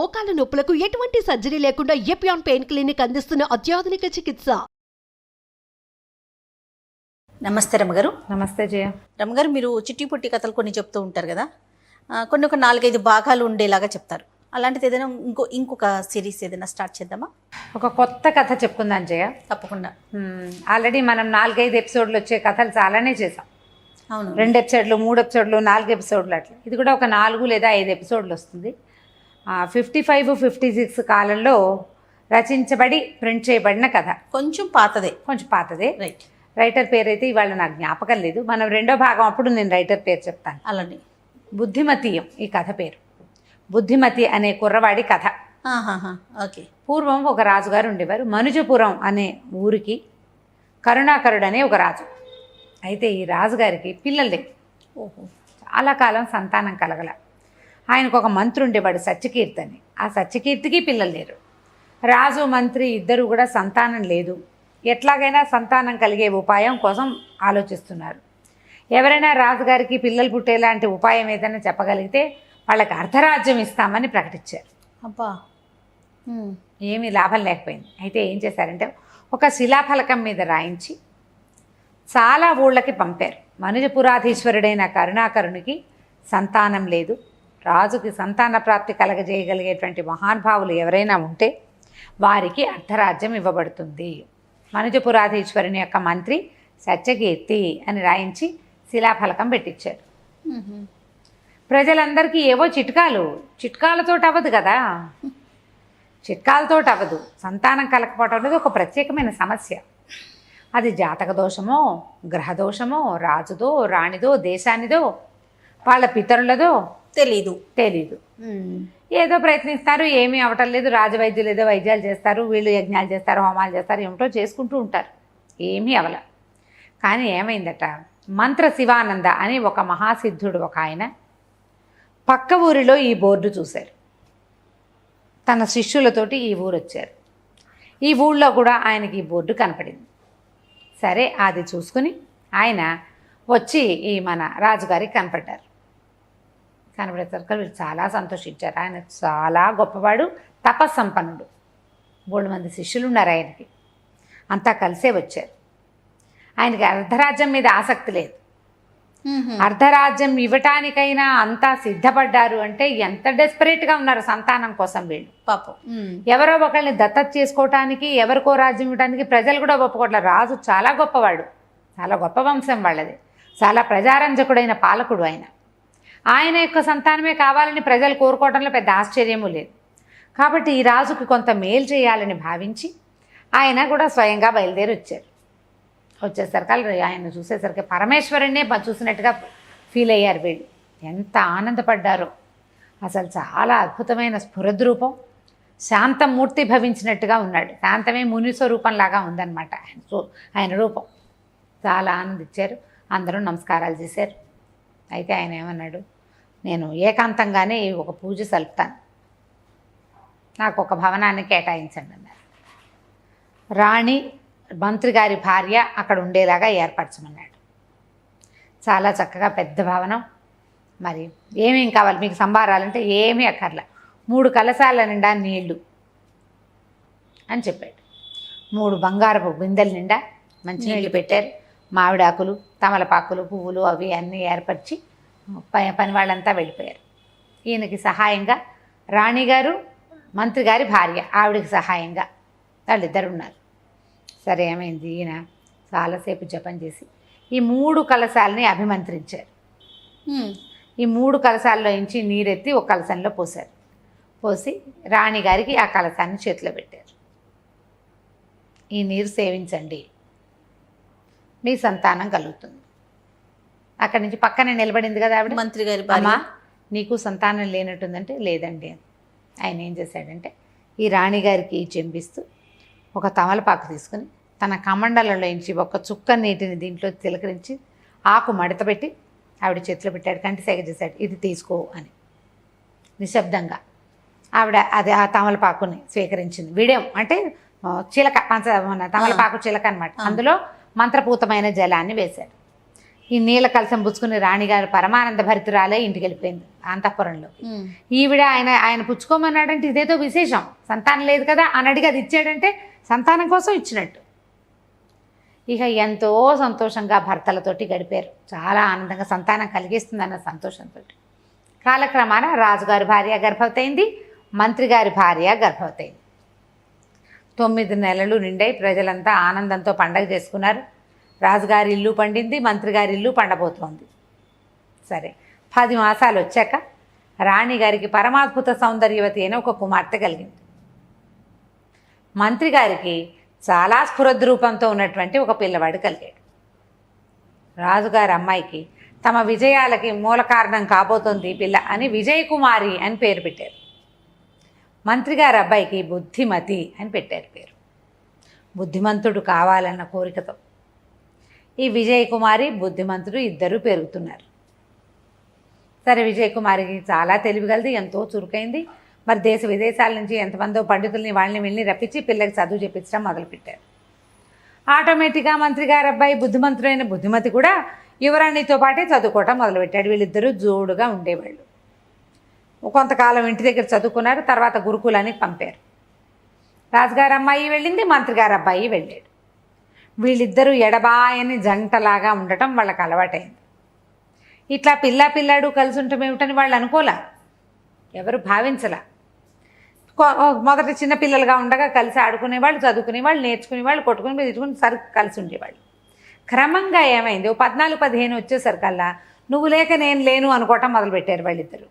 మోకాల నొప్పులకు ఎటువంటి సర్జరీ లేకుండా ఎపియాన్ పెయిన్ క్లినిక్ అందిస్తున్న అత్యాధునిక చికిత్స. నమస్తే రమ్మగారు. నమస్తే జయ. రమ్మగారు, మీరు చిట్టి పొట్టి కథలు కొన్ని చెప్తూ ఉంటారు కదా, కొన్ని ఒక 4-5 భాగాలు ఉండేలాగా చెప్తారు. అలాంటిది ఏదైనా ఇంకొక సిరీస్ ఏదైనా స్టార్ట్ చేద్దామా? ఒక కొత్త కథ చెప్పుకుందాం జయ. తప్పకుండా. ఆల్రెడీ మనం 4-5 ఎపిసోడ్లు వచ్చే కథలు చాలానే చేసాం. అవును, 2 ఎపిసోడ్లు, 3 ఎపిసోడ్లు, 4 ఎపిసోడ్లు అట్లా. ఇది కూడా ఒక 4 లేదా 5 ఎపిసోడ్లు వస్తుంది. 55-56 కాలంలో రచించబడి ప్రింట్ చేయబడిన కథ. కొంచెం పాతదే. రైట్. రైటర్ పేరు అయితే ఇవాళ నాకు జ్ఞాపకం లేదు. మనం 2వ భాగం అప్పుడు నేను రైటర్ పేరు చెప్తాను. అలానే బుద్ధిమతీయం ఈ కథ పేరు. బుద్ధిమతి అనే కుర్రవాడి కథ. ఓకే. పూర్వం ఒక రాజుగారు ఉండేవారు. మనుజపురం అనే ఊరికి కరుణాకరుడు అనే ఒక రాజు. అయితే ఈ రాజుగారికి పిల్లలు లేవు. చాలా కాలం సంతానం కలగల. ఆయనకు ఒక మంత్రి ఉండేవాడు, సత్యకీర్తి అని. ఆ సత్యకీర్తికి పిల్లలు లేరు. రాజు మంత్రి ఇద్దరు కూడా సంతానం లేదు. ఎట్లాగైనా సంతానం కలిగే ఉపాయం కోసం ఆలోచిస్తున్నారు. ఎవరైనా రాజుగారికి పిల్లలు పుట్టేలాంటి ఉపాయం ఏదైనా చెప్పగలిగితే వాళ్ళకి అర్ధరాజ్యం ఇస్తామని ప్రకటించారు. అబ్బా, ఏమీ లాభం లేకపోయింది. అయితే ఏం చేశారంటే ఒక శిలాఫలకం మీద రాయించి చాలా ఊళ్ళకి పంపారు. మనుజపురాధీశ్వరుడైన కరుణాకరునికి సంతానం లేదు, రాజుకి సంతాన ప్రాప్తి కలగజేయగలిగేటువంటి మహానుభావులు ఎవరైనా ఉంటే వారికి అర్ధరాజ్యం ఇవ్వబడుతుంది. మనుజపురాధీశ్వరుని యొక్క మంత్రి సత్యకీర్తి అని రాయించి శిలాఫలకం పెట్టించారు. ప్రజలందరికీ ఏవో చిట్కాలతో అవ్వదు కదా. చిట్కాలతో అవ్వదు. సంతానం కలగకపోవడం అనేది ఒక ప్రత్యేకమైన సమస్య. అది జాతక దోషమో, గ్రహదోషమో, రాజుదో, రాణిదో, దేశానిదో, వాళ్ళ పితరులదో తెలీదు. ఏదో ప్రయత్నిస్తారు, ఏమీ అవటం లేదు. రాజవైద్యులు ఏదో వైద్యాలు చేస్తారు, వీళ్ళు యజ్ఞాలు చేస్తారు, హోమాలు చేస్తారు, ఏమిటో చేసుకుంటూ ఉంటారు. ఏమీ అవల. కానీ ఏమైందట, మంత్ర శివానంద అని ఒక మహాసిద్ధుడు ఒక ఆయన పక్క ఊరిలో ఈ బోర్డు చూశారు. తన శిష్యులతోటి ఈ ఊరు వచ్చారు. ఈ ఊళ్ళో కూడా ఆయనకి ఈ బోర్డు కనపడింది. సరే, అది చూసుకుని ఆయన వచ్చి ఈ మన రాజుగారికి కనపడ్డారు. కనపడేసరికి వీళ్ళు చాలా సంతోషించారు. ఆయన చాలా గొప్పవాడు, తపస్సంపన్నుడు. 3 మంది శిష్యులు ఉన్నారు ఆయనకి. అంతా కలిసే వచ్చారు. ఆయనకి అర్ధరాజ్యం మీద ఆసక్తి లేదు. అర్ధరాజ్యం ఇవ్వటానికైనా అంతా సిద్ధపడ్డారు అంటే ఎంత డెస్పరేట్గా ఉన్నారు సంతానం కోసం వీళ్ళు. పాపం, ఎవరో ఒకళ్ళని దత్తత చేసుకోవటానికి, ఎవరికో రాజ్యం ఇవ్వడానికి ప్రజలు కూడా ఒప్పుకోవట్లేదు. రాజు చాలా గొప్పవాడు, చాలా గొప్ప వంశం వాళ్ళది, చాలా ప్రజారంజకుడైన పాలకుడు ఆయన. ఆయన యొక్క సంతానమే కావాలని ప్రజలు కోరుకోవడంలో పెద్ద ఆశ్చర్యము లేదు. కాబట్టి ఈ రాజుకి కొంత మేలు చేయాలని భావించి ఆయన కూడా స్వయంగా బయలుదేరి వచ్చారు. వచ్చేసరికి ఆయన చూసేసరికి పరమేశ్వరుణ్ణే చూసినట్టుగా ఫీల్ అయ్యారు వీళ్ళు. ఎంత ఆనందపడ్డారో అసలు. చాలా అద్భుతమైన స్ఫురద్రూపం, శాంతమూర్తి భవించినట్టుగా ఉన్నాడు. శాంతమే ముని స్వరూపంలాగా ఉందన్నమాట ఆయన రూపం. చాలా ఆనందించారు. అందరూ నమస్కారాలు చేశారు. అయితే ఆయన ఏమన్నాడు, నేను ఏకాంతంగానే ఒక పూజ సలుపుతాను, నాకు ఒక భవనాన్ని కేటాయించండి అన్నారు. రాణి, మంత్రి గారి భార్య అక్కడ ఉండేలాగా ఏర్పరచమన్నాడు. చాలా చక్కగా పెద్ద భవనం. మరి ఏమేం కావాలి మీకు సంభారాలంటే ఏమీ అక్కర్లా, 3 కలశాల నిండా నీళ్లు అని చెప్పాడు. 3 బంగారపు బిందెల నిండా మంచి నీళ్లు పెట్టారు. మామిడాకులు, తమలపాకులు, పువ్వులు అవి అన్నీ ఏర్పరిచి పని వాళ్ళంతా వెళ్ళిపోయారు. ఈయనకి సహాయంగా రాణిగారు, మంత్రి గారి భార్య, ఆవిడకి సహాయంగా వాళ్ళిద్దరు ఉన్నారు. సరే, ఏమైంది, ఈయన చాలాసేపు జపం చేసి ఈ 3 కలశాలని అభిమంత్రించారు. ఈ 3 కలశాల్లో నుంచి నీరెత్తి ఒక కలశంలో పోశారు. పోసి రాణిగారికి ఆ కలశాన్ని చేతిలో పెట్టారు. ఈ నీరు సేవించండి, మీ సంతానం కలుగుతుంది. అక్కడి నుంచి పక్కనే నిలబడింది కదా ఆవిడ, మంత్రి గారి అమ్మా నీకు సంతానం లేనట్టుందంటే లేదండి అని. ఆయన ఏం చేశాడంటే ఈ రాణిగారికి చెంపిస్తూ ఒక తమలపాకు తీసుకుని తన కమండలంలోంచి ఒక చుక్క నీటిని దీంట్లో తిలకరించి ఆకు మడతపెట్టి ఆవిడ చేతిలో పెట్టాడు. కంటి సేగ చేశాడు, ఇది తీసుకో అని. నిశ్శబ్దంగా ఆవిడ అది ఆ తమలపాకుని స్వీకరించింది. విడేం అంటే చిలక, తమలపాకు చిలక అనమాట. అందులో మంత్రపూతమైన జలాన్ని వేశాడు. ఈ నీళ్ళ కలసం పుచ్చుకుని రాణిగారు పరమానంద భరితురాలే ఇంటికి వెళ్ళిపోయింది అంతఃపురంలో. ఈవిడ ఆయన పుచ్చుకోమన్నాడంటే ఇదేదో విశేషం, సంతానం లేదు కదా అని అడిగి అది ఇచ్చాడంటే సంతానం కోసం ఇచ్చినట్టు. ఇక ఎంతో సంతోషంగా భర్తలతోటి గడిపారు, చాలా ఆనందంగా, సంతానం కలిగిస్తుందన్న సంతోషంతో. కాలక్రమాన రాజుగారి భార్య గర్భవతి అయింది, మంత్రి గారి భార్య గర్భవతి అయింది. 9 నెలలు నిండాయి, ప్రజలంతా ఆనందంతో పండగ చేసుకున్నారు. రాజుగారి ఇల్లు పండింది, మంత్రి గారి ఇల్లు పండబోతోంది. సరే, 10 మాసాలు వచ్చాక రాణిగారికి పరమాద్భుత సౌందర్యవతి అయిన ఒక కుమార్తె కలిగింది. మంత్రి గారికి చాలా స్ఫురద్రూపంతో ఉన్నటువంటి ఒక పిల్లవాడు కలిగాడు. రాజుగారి అమ్మాయికి తమ విజయాలకి మూల కారణం కాబోతోంది పిల్ల అని విజయకుమారి అని పేరు పెట్టారు. మంత్రి గారి అబ్బాయికి బుద్ధిమతి అని పెట్టారు పేరు, బుద్ధిమంతుడు కావాలన్న కోరికతో. ఈ విజయకుమారి బుద్ధిమంతుడు ఇద్దరూ పెరుగుతున్నారు. సరే, విజయకుమారికి చాలా తెలివిగలది, ఎంతో చురుకైంది. మరి దేశ విదేశాల నుంచి ఎంతమందో పండితుల్ని వాళ్ళని వెళ్ళి రప్పించి పిల్లకి చదువు చెప్పించడం మొదలుపెట్టారు. ఆటోమేటిక్గా మంత్రి గారి అబ్బాయి బుద్ధిమంతుడైన బుద్ధిమతి కూడా యువరాణితో పాటే చదువుకోవటం మొదలుపెట్టాడు. వీళ్ళిద్దరూ జోడుగా ఉండేవాళ్ళు. కొంతకాలం ఇంటి దగ్గర చదువుకున్నారు, తర్వాత గురుకులానికి పంపారు. రాజుగారి అమ్మాయి వెళ్ళింది, మంత్రి గారి అబ్బాయి వెళ్ళాడు. వీళ్ళిద్దరూ ఎడబాయని జంటలాగా ఉండటం వాళ్ళకి అలవాటైంది. ఇట్లా పిల్లాడు కలిసి ఉండటం ఏమిటని వాళ్ళు అనుకోలే, ఎవరు భావించలా. మొదట చిన్నపిల్లలుగా ఉండగా కలిసి ఆడుకునేవాళ్ళు, చదువుకునేవాళ్ళు, నేర్చుకునేవాళ్ళు, కొట్టుకుని తిట్టుకుని కలిసి ఉండేవాళ్ళు. క్రమంగా ఏమైంది, 14-15 వచ్చేసరికల్లా నువ్వు లేక నేను లేను అనుకోవటం మొదలుపెట్టారు వాళ్ళిద్దరు.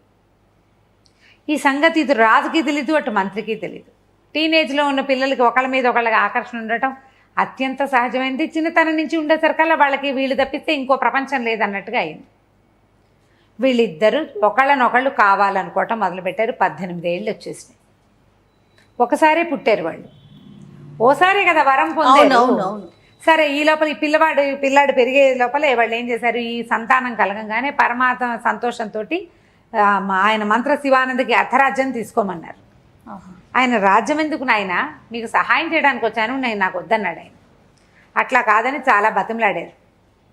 ఈ సంగతి ఇటు రాజుకి తెలీదు, అటు మంత్రికి తెలీదు. టీనేజ్లో ఉన్న పిల్లలకి ఒకళ్ళ మీద ఒకళ్ళకి ఆకర్షణ ఉండటం అత్యంత సహజమైంది. చిన్నతనం నుంచి ఉండేసరికల్లా వాళ్ళకి వీళ్ళు తప్పిస్తే ఇంకో ప్రపంచం లేదన్నట్టుగా అయింది. వీళ్ళిద్దరూ ఒకళ్ళనొకళ్ళు కావాలనుకోవటం మొదలుపెట్టారు. 18 ఏళ్ళు వచ్చేసినాయి. ఒకసారి పుట్టారు వాళ్ళు, ఓసారి కదా వరం పొందారు. సరే, ఈ లోపల ఈ పిల్లాడు పెరిగే లోపల వాళ్ళు ఏం చేశారు, ఈ సంతానం కలగంగానే పరమాత్మ సంతోషంతో ఆయన మంత్ర శివానందకి అర్ధరాజ్యం తీసుకోమన్నారు. ఆయన రాజ్యం ఎందుకు నాయన, మీకు సహాయం చేయడానికి వచ్చాను, నాకు వద్దన్నాడు ఆయన. అట్లా కాదని చాలా బతిమలాడారు.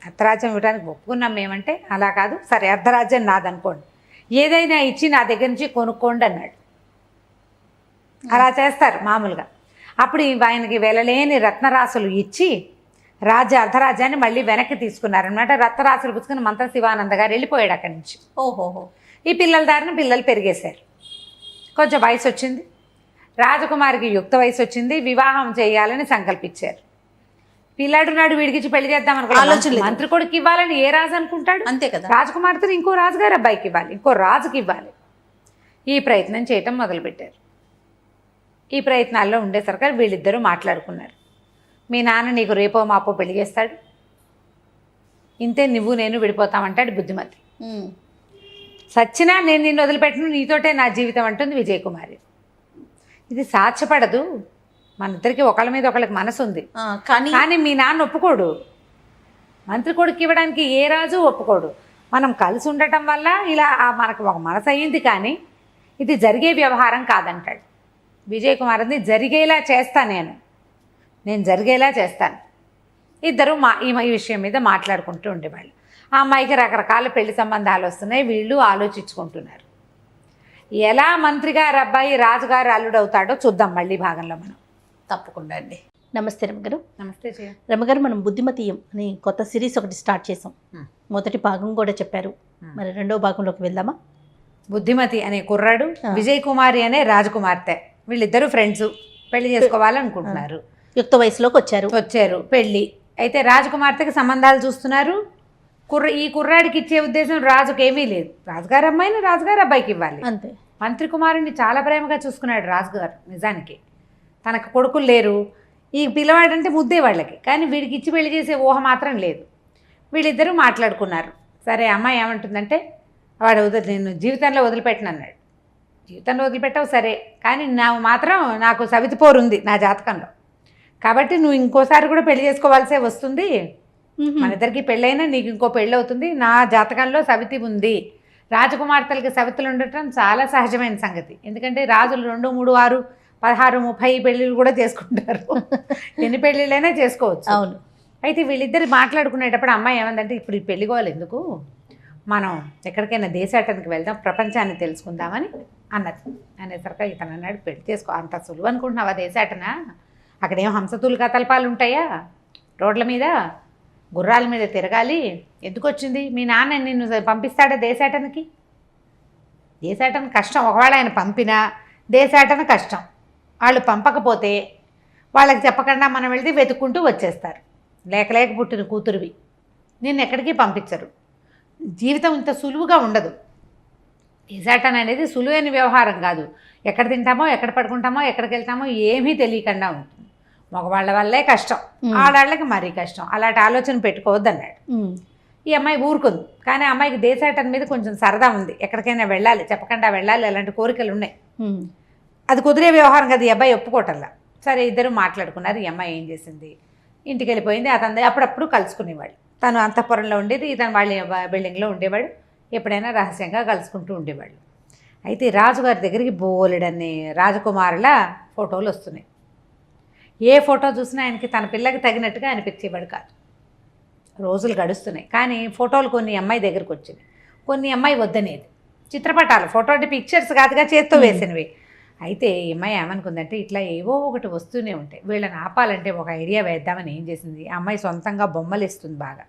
అర్ధరాజ్యం ఇవ్వడానికి ఒప్పుకున్నాం మేమంటే, అలా కాదు, సరే అర్ధరాజ్యం నాదనుకోండి, ఏదైనా ఇచ్చి నా దగ్గర నుంచి కొనుక్కోండి అన్నాడు. అలా చేస్తారు మామూలుగా. అప్పుడు ఆయనకి వెలలేని రత్నరాశులు ఇచ్చి అర్ధరాజ్యాన్ని మళ్ళీ వెనక్కి తీసుకున్నారనమాట. రత్నరాశులు పుచ్చుకుని మంత్ర శివానంద గారు వెళ్ళిపోయాడు అక్కడి నుంచి. ఓహోహో. ఈ పిల్లల దారిన పిల్లలు పెరిగేశారు. కొంచెం వయసు వచ్చింది, రాజకుమారికి యుక్త వయసు వచ్చింది, వివాహం చేయాలని సంకల్పించారు. పిల్లాడు నాడు వీడికిచ్చి పెళ్లి చేద్దాం అనుకున్నాడు. మంత్రి కొడుకు ఇవ్వాలని ఏ రాజు అనుకుంటాడు, అంతే కదా. రాజకుమార్తెను ఇంకో రాజుగారి అబ్బాయికి ఇవ్వాలి, ఇంకో రాజుకి ఇవ్వాలి. ఈ ప్రయత్నం చేయటం మొదలుపెట్టారు. ఈ ప్రయత్నాల్లో ఉండేసరికి వీళ్ళిద్దరూ మాట్లాడుకున్నారు. మీ నాన్న నీకు రేపో మాపో పెళ్లి చేస్తాడు, ఇంతే నువ్వు నేను విడిపోతామంటాడు బుద్ధిమతి. సచ్చినా నేను నిన్ను వదిలిపెట్టను, నీతోటే నా జీవితం అంటుంది విజయకుమారి. ఇది సాధ్యపడదు, మన ఇద్దరికి ఒకళ్ళ మీద ఒకళ్ళకి మనసు ఉంది, కానీ మీ నాన్న ఒప్పుకోడు, మంత్రి కొడుకు ఇవ్వడానికి ఏ రాజు ఒప్పుకోడు. మనం కలిసి ఉండటం వల్ల ఇలా మనకు ఒక మనసు అయ్యింది, కానీ ఇది జరిగే వ్యవహారం కాదంటాడు. విజయకుమార్ని జరిగేలా చేస్తా, నేను జరిగేలా చేస్తాను. ఇద్దరు ఈ విషయం మీద మాట్లాడుకుంటూ ఉండేవాళ్ళు. ఆ అమ్మాయికి రకరకాల పెళ్లి సంబంధాలు వస్తున్నాయి, వీళ్ళు ఆలోచించుకుంటున్నారు. ఎలా మంత్రి గారు అబ్బాయి రాజుగారు అల్లుడు అవుతాడో చూద్దాం మళ్ళీ భాగంలో మనం. తప్పకుండా అండి. నమస్తే రమగారు. నమస్తే రమగారు, మనం బుద్ధిమతీయం అని కొత్త సిరీస్ ఒకటి స్టార్ట్ చేసాం. మొదటి భాగం కూడా చెప్పారు, మరి రెండో భాగంలోకి వెళ్దామా? బుద్ధిమతి అనే కుర్రాడు, విజయకుమారి అనే రాజకుమార్తె, వీళ్ళిద్దరూ ఫ్రెండ్స్, పెళ్లి చేసుకోవాలనుకుంటున్నారు. యుక్త వయసులోకి వచ్చారు. పెళ్ళి అయితే రాజకుమార్తెకి సంబంధాలు చూస్తున్నారు. ఈ కుర్రాడికి ఇచ్చే ఉద్దేశం రాజుకి ఏమీ లేదు. రాజుగారి అమ్మాయిని రాజుగారి అబ్బాయికి ఇవ్వాలి అంతే. మంత్రి కుమారుని చాలా ప్రేమగా చూసుకున్నాడు రాజుగారు. నిజానికి తనకు కొడుకులు లేరు, ఈ పిల్లవాడంటే ముద్దే వాళ్ళకి, కానీ వీడికి ఇచ్చి పెళ్లి చేసే ఊహ మాత్రం లేదు. వీళ్ళిద్దరూ మాట్లాడుకున్నారు. సరే, అమ్మాయి ఏమంటుందంటే, వాడు నేను జీవితంలో వదిలిపెట్టను అన్నాడు. జీవితంలో వదిలిపెట్టావు సరే, కానీ నాకు సవితి పోరు ఉంది నా జాతకంలో, కాబట్టి నువ్వు ఇంకోసారి కూడా పెళ్లి చేసుకోవాల్సే వస్తుంది. మన ఇద్దరికి పెళ్ళైనా నీకు ఇంకో పెళ్ళి అవుతుంది. నా జాతకంలో సవితి ఉంది. రాజకుమార్తెలకి సవితులు ఉండటం చాలా సహజమైన సంగతి, ఎందుకంటే రాజులు 2, 3, 6, 16, 30 పెళ్ళిళ్ళు కూడా చేసుకుంటారు. ఎన్ని పెళ్ళిళ్ళైనా చేసుకోవచ్చు. అవును. అయితే వీళ్ళిద్దరు మాట్లాడుకునేటప్పుడు అమ్మాయి ఏమందంటే ఇప్పుడు ఈ పెళ్ళిగోలు ఎందుకు, మనం ఎక్కడికైనా దేశాటనకి వెళ్దాం, ప్రపంచాన్ని తెలుసుకుందామని అన్నది. అనేసరికి ఇతను అన్నాడు, పెళ్లి చేసుకో, అంత సులువు అనుకుంటున్నావా దేశాటన? అక్కడేం హంసతూలికా తల్పాలు ఉంటాయా, రోడ్ల మీద గుర్రాల మీద తిరగాలి, ఎందుకు వచ్చింది? మీ నాన్న నిన్ను పంపిస్తాడా దేశాటనకి? దేశాటన కష్టం, ఒకవేళ ఆయన పంపినా దేశాటన కష్టం. వాళ్ళు పంపకపోతే వాళ్ళకి చెప్పకుండా మనం వెళ్తే వెతుక్కుంటూ వచ్చేస్తారు. లేక పుట్టిన కూతురువి, నిన్ను ఎక్కడికి పంపించరు. జీవితం ఇంత సులువుగా ఉండదు. దేశాటన అనేది సులువైన వ్యవహారం కాదు. ఎక్కడ తింటామో, ఎక్కడ పడుకుంటామో, ఎక్కడికి వెళ్తామో ఏమీ తెలియకుండా ఉంటుంది. మగవాళ్ళ వల్లే కష్టం, ఆడాళ్ళకి మరీ కష్టం. అలాంటి ఆలోచన పెట్టుకోవద్దన్నాడు. ఈ అమ్మాయి ఊరుకుంది. కానీ ఆ అమ్మాయికి దేశాటన మీద కొంచెం సరదా ఉంది. ఎక్కడికైనా వెళ్ళాలి, చెప్పకుండా వెళ్ళాలి, అలాంటి కోరికలు ఉన్నాయి. అది కుదిరే వ్యవహారం కదా, ఈ అబ్బాయి ఒప్పుకోవటంలా. సరే ఇద్దరు మాట్లాడుకున్నారు. ఈ అమ్మాయి ఏం చేసింది, ఇంటికి వెళ్ళిపోయింది. అతను అప్పుడప్పుడు కలుసుకునేవాడు. తను అంతఃపురంలో ఉండేది, ఇతను వాళ్ళ బిల్డింగ్లో ఉండేవాడు. ఎప్పుడైనా రహస్యంగా కలుసుకుంటూ ఉండేవాళ్ళు. అయితే రాజుగారి దగ్గరికి బోలెడన్ని రాజకుమారుల ఫోటోలు వస్తున్నాయి. ఏ ఫోటో చూసినా ఆయనకి తన పిల్లకి తగినట్టుగా అనిపించేవాడు కాదు. రోజులు గడుస్తున్నాయి. కానీ ఫోటోలు కొన్ని అమ్మాయి దగ్గరికి వచ్చినాయి, కొన్ని అమ్మాయి వద్దనేది. చిత్రపటాలు, ఫోటో అంటే పిక్చర్స్ కాదుగా, చేత్తో వేసినవి. అయితే ఈ అమ్మాయి ఏమనుకుందంటే, ఇట్లా ఏవో ఒకటి వస్తూనే ఉంటాయి, వీళ్ళని ఆపాలంటే ఒక ఐడియా వేద్దామని ఏం చేసింది, ఆ అమ్మాయి సొంతంగా బొమ్మలు ఇస్తుంది బాగా.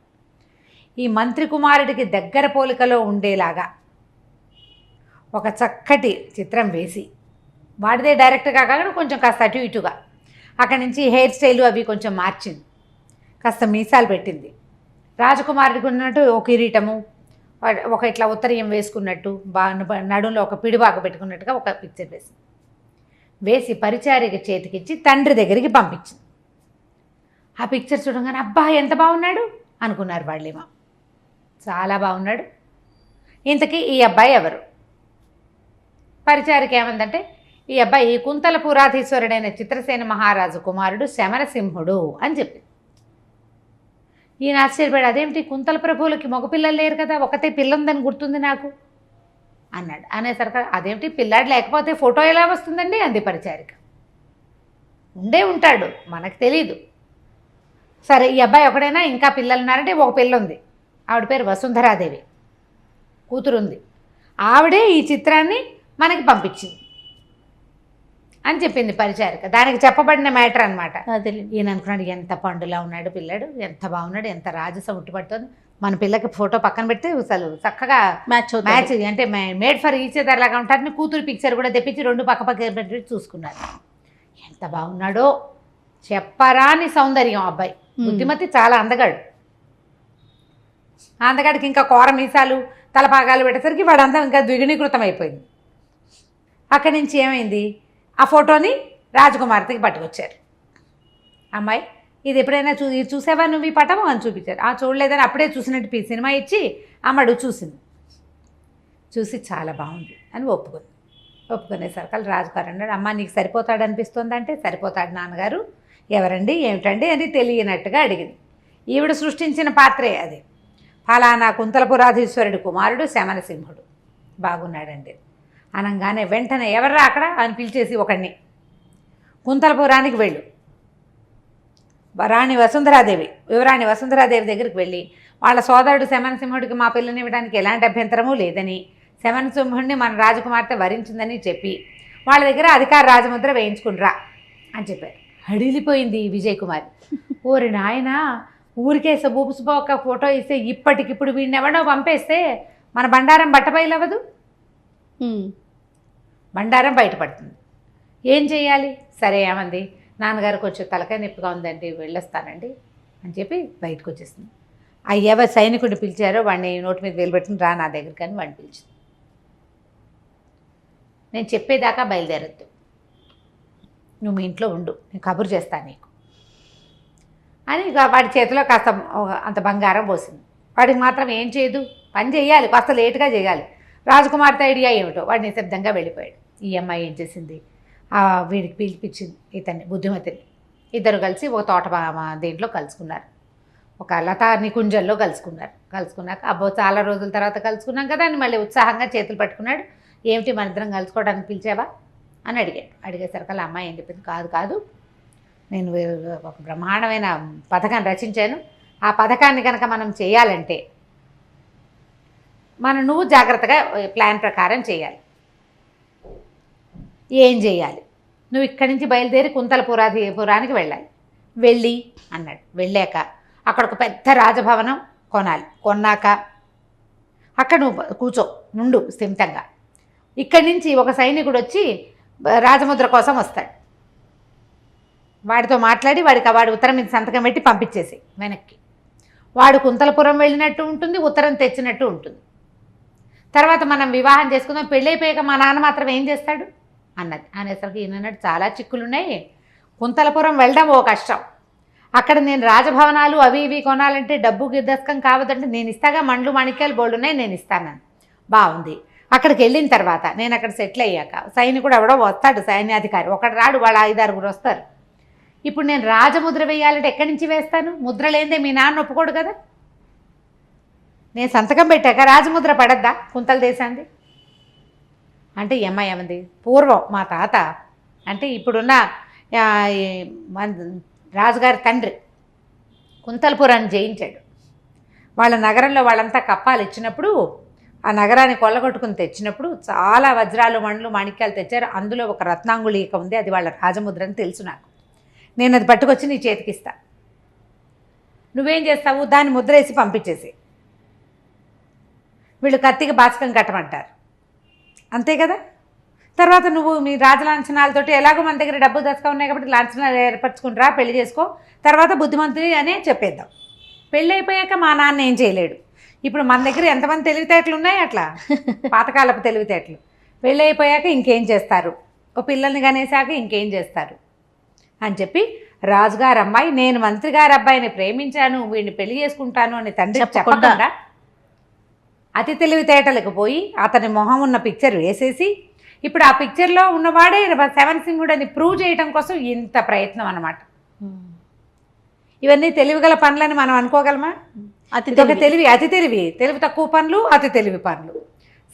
ఈ మంత్రి కుమారుడికి దగ్గర పోలికలో ఉండేలాగా ఒక చక్కటి చిత్రం వేసి, వాడిదే డైరెక్ట్గా కాకుండా కొంచెం కాస్త అటు ఇటుగా, అక్కడి నుంచి హెయిర్ స్టైలు అవి కొంచెం మార్చింది, కాస్త మీసాలు పెట్టింది. రాజకుమారుడికి ఉన్నట్టు ఒక కిరీటము, ఒక ఇట్లా ఉత్తరీయం వేసుకున్నట్టు, నడుంలో ఒక పిడిబాక పెట్టుకున్నట్టుగా ఒక పిక్చర్ వేసి పరిచారిక చేతికిచ్చి తండ్రి దగ్గరికి పంపించింది. ఆ పిక్చర్ చూడగానే అబ్బా ఎంత బాగున్నాడు అనుకున్నారు వాళ్ళేమో. చాలా బాగున్నాడు. ఇంతకీ ఈ అబ్బాయి ఎవరు? పరిచారిక ఏమందంటే, ఈ అబ్బాయి కుంతల పురాధీశ్వరుడైన చిత్రసేన మహారాజు కుమారుడు శమరసింహుడు అని చెప్పింది. ఈయన ఆశ్చర్యపడి, అదేమిటి కుంతల ప్రభువులకి మగపిల్లలు లేరు కదా, ఒకతే పిల్ల ఉందని గుర్తుంది నాకు అన్నాడు. అనేసరికి అదేమిటి పిల్లాడు లేకపోతే ఫోటో ఎలా వస్తుందండి అంది పరిచారిక. ఉండే ఉంటాడు, మనకు తెలీదు. సరే ఈ అబ్బాయి ఒకడైనా ఇంకా పిల్లలు ఉన్నారంటే ఒక పిల్ల ఉంది, ఆవిడ పేరు వసుంధరాదేవి, కూతురుంది. ఆవిడే ఈ చిత్రాన్ని మనకి పంపించింది అని చెప్పింది పరిచారిక. దానికి చెప్పబడిన మ్యాటర్ అనమాట. ఈయన అనుకున్నాడు, ఎంత పండులా ఉన్నాడు పిల్లాడు, ఎంత బాగున్నాడు, ఎంత రాజసం ఉట్టిపడుతుంది, మన పిల్లకి ఫోటో పక్కన పెడితే అసలు చక్కగా మ్యాచ్ అంటే మేడ్ ఫర్ ఈచ్ అదర్ లాగా ఉంటారని కూతురు పిక్చర్ కూడా తెప్పించి రెండు పక్క పెట్టి చూసుకున్నారు. ఎంత బాగున్నాడో, చెప్పరాని సౌందర్యం. అబ్బాయి బుద్ధిమతి, చాలా అందగాడు. అందగాడికి ఇంకా కోర మీసాలు, తలపాగాలు పెట్టేసరికి వాడంతా ఇంకా ద్విగుణీకృతం అయిపోయింది. అక్కడి నుంచి ఏమైంది, ఆ ఫోటోని రాజకుమార్తెకి పట్టుకొచ్చారు. అమ్మాయి ఇది ఎప్పుడైనా చూసావా నువ్వు ఈ పటము అని చూపించారు. ఆ చూడలేదని అప్పుడే చూసినట్టు సినిమా ఇచ్చి అమ్మడు చూసింది. చూసి చాలా బాగుంది అని ఒప్పుకునేసరికి రాజుగారు అన్నాడు, అమ్మ నీకు సరిపోతాడు అనిపిస్తుంది అంటే, సరిపోతాడు నాన్నగారు. ఎవరండి ఏమిటండి అని తెలియనట్టుగా అడిగింది. ఈవిడ సృష్టించిన పాత్రే అది. ఫలానా కుంతలపురాధీశ్వరుడి కుమారుడు శమరసింహుడు బాగున్నాడండి అనగానే వెంటనే ఎవర్రా అక్కడ అని పిలిచేసి ఒకడిని, కుంతలపురానికి వెళ్ళు, రాణి వసుంధరాదేవి, యువరాణి వసుంధరాదేవి దగ్గరికి వెళ్ళి వాళ్ళ సోదరుడు శమనసింహుడికి మా పిల్లని ఇవ్వడానికి ఎలాంటి అభ్యంతరమూ లేదని, శమనసింహుడిని మన రాజకుమార్తె వరించిందని చెప్పి వాళ్ళ దగ్గర అధికార రాజముద్ర వేయించుకునిరా అని చెప్పారు. హడిలిపోయింది విజయ్ కుమారి. ఓరి నాయన, ఊరికే బూపుసుబో ఒక ఫోటో ఇస్తే ఇప్పటికిప్పుడు వీడిని ఎవడో పంపేస్తే మన బండారం బట్టబయలవ్వదు, బండారం బయటపడుతుంది. ఏం చేయాలి? సరే ఏమంది, నాన్నగారికి వచ్చే తలకాయ నొప్పిగా ఉందండి, వెళ్ళొస్తానండి అని చెప్పి బయటకు వచ్చేసింది. ఆ ఎవరు సైనికుడిని పిలిచారో వాడిని నోటి మీద వేలు పెట్టుకుని రా నా దగ్గరికి అని వాడిని పిలిచింది. నేను చెప్పేదాకా బయలుదేరద్దు, నువ్వు మీ ఇంట్లో ఉండు, నేను కబురు చేస్తాను నీకు అని వాడి చేతిలో కాస్త అంత బంగారం పోసింది. వాడికి మాత్రం ఏం చేయదు, పని చేయాలి, కాస్త లేటుగా చేయాలి. రాజకుమార్తె ఐడియా ఏమిటో వాడు నిశ్శబ్దంగా వెళ్ళిపోయాడు. ఈ అమ్మాయి ఏం చేసింది, వీడికి పిలిపించింది ఇతన్ని, బుద్ధిమతిని. ఇద్దరు కలిసి ఒక తోట దీంట్లో కలుసుకున్నారు, ఒక లతా నికుంజంలో కలుసుకున్నాక అబ్బో చాలా రోజుల తర్వాత కలుసుకున్నాం కదా అని మళ్ళీ ఉత్సాహంగా చేతులు పట్టుకున్నాడు. ఏమిటి మన ఇద్దరం కలుసుకోవడానికి పిలిచావా అని అడిగాడు. అడిగేసరికి అమ్మాయి ఏం చెప్పింది, కాదు నేను ఒక బ్రహ్మాండమైన పథకాన్ని రచించాను. ఆ పథకాన్ని కనుక మనం చేయాలంటే నువ్వు జాగ్రత్తగా ప్లాన్ ప్రకారం చేయాలి. ఏం చేయాలి? నువ్వు ఇక్కడి నుంచి బయలుదేరి కుంతలపురానికి వెళ్ళాలి. వెళ్ళి అన్నాడు. వెళ్ళాక అక్కడ ఒక పెద్ద రాజభవనం కొనాలి. కొన్నాక అక్కడ నువ్వు కూర్చో, నుండు స్థిమితంగా. ఇక్కడి నుంచి ఒక సైనికుడు వచ్చి రాజముద్ర కోసం వస్తాడు. వాడితో మాట్లాడి వాడి ఉత్తరం మీద సంతకం పెట్టి పంపించేసి వెనక్కి. వాడు కుంతలపురం వెళ్ళినట్టు ఉంటుంది, ఉత్తరం తెచ్చినట్టు ఉంటుంది. తర్వాత మనం వివాహం చేసుకుందాం, పెళ్ళి అయిపోయాక మా నాన్న మాత్రం ఏం చేస్తాడు అన్నది. అనేసరికి ఈయనన్నాడు, చాలా చిక్కులున్నాయి. కుంతలపురం వెళ్ళడం ఓ కష్టం. అక్కడ నేను రాజభవనాలు అవి ఇవి కొనాలంటే డబ్బు గిద్దస్కం కావద్దంటే నేను ఇస్తాగా, మండ్లు మాణిక్యాలు బోల్డున్నాయి, నేను ఇస్తానని. బాగుంది. అక్కడికి వెళ్ళిన తర్వాత నేను అక్కడ సెటిల్ అయ్యాక సైనికుడు ఎవడో వస్తాడు, సైన్యాధికారి ఒకడు రాడు, వాళ్ళు 5-6 వస్తారు. ఇప్పుడు నేను రాజముద్ర వేయాలంటే ఎక్కడి నుంచి వేస్తాను? ముద్ర లేదే మీ నాన్న ఒప్పుకోడు కదా. నేను సంతకం పెట్టాక రాజముద్ర పడద్దా కుంతల దేశాంది అంటే? ఏమంది పూర్వం మా తాత అంటే ఇప్పుడున్న రాజుగారి తండ్రి కుంతలపురాన్ని జయించాడు. వాళ్ళ నగరంలో వాళ్ళంతా కప్పాలు ఇచ్చినప్పుడు ఆ నగరాన్ని కొల్లగొట్టుకుని తెచ్చినప్పుడు చాలా వజ్రాలు మండ్లు మాణిక్యాలు తెచ్చారు. అందులో ఒక రత్నాంగుళీక ఉంది, అది వాళ్ళ రాజముద్ర అని తెలుసు నాకు. నేను అది పట్టుకొచ్చి నీ చేతికిస్తా. నువ్వేం చేస్తావు? దాన్ని ముద్ర వేసి పంపించేసి. వీళ్ళు కత్తికి బాచకం కట్టమంటారు, అంతే కదా. తర్వాత నువ్వు మీ రాజలాంఛనాలతోటి ఎలాగో మన దగ్గర డబ్బు దశగా ఉన్నాయి కాబట్టి లాంఛనాలు ఏర్పరచుకుంటారా, పెళ్లి చేసుకో, తర్వాత బుద్ధిమంతుని అనే చెప్పేద్దాం. పెళ్ళి అయిపోయాక మా నాన్న ఏం చేయలేడు. ఇప్పుడు మన దగ్గర ఎంతమంది తెలివితేటలు ఉన్నాయి అట్లా, పాతకాలపు తెలివితేటలు. పెళ్ళి అయిపోయాక ఇంకేం చేస్తారు, ఓ పిల్లల్ని కనేసాక ఇంకేం చేస్తారు అని చెప్పి రాజుగారి అమ్మాయి, నేను మంత్రి గారి అబ్బాయిని ప్రేమించాను, వీడిని పెళ్లి చేసుకుంటాను అని తండ్రి చెప్పకుండా అతి తెలివితేటలకు పోయి అతని మొహం ఉన్న పిక్చర్ వేసేసి ఇప్పుడు ఆ పిక్చర్లో ఉన్నవాడే శవనసింహుడు అని ప్రూవ్ చేయడం కోసం ఇంత ప్రయత్నం అన్నమాట. ఇవన్నీ తెలివిగల పనులని మనం అనుకోగలమా? అతి తెలివి తక్కువ పనులు, అతి తెలివి పనులు.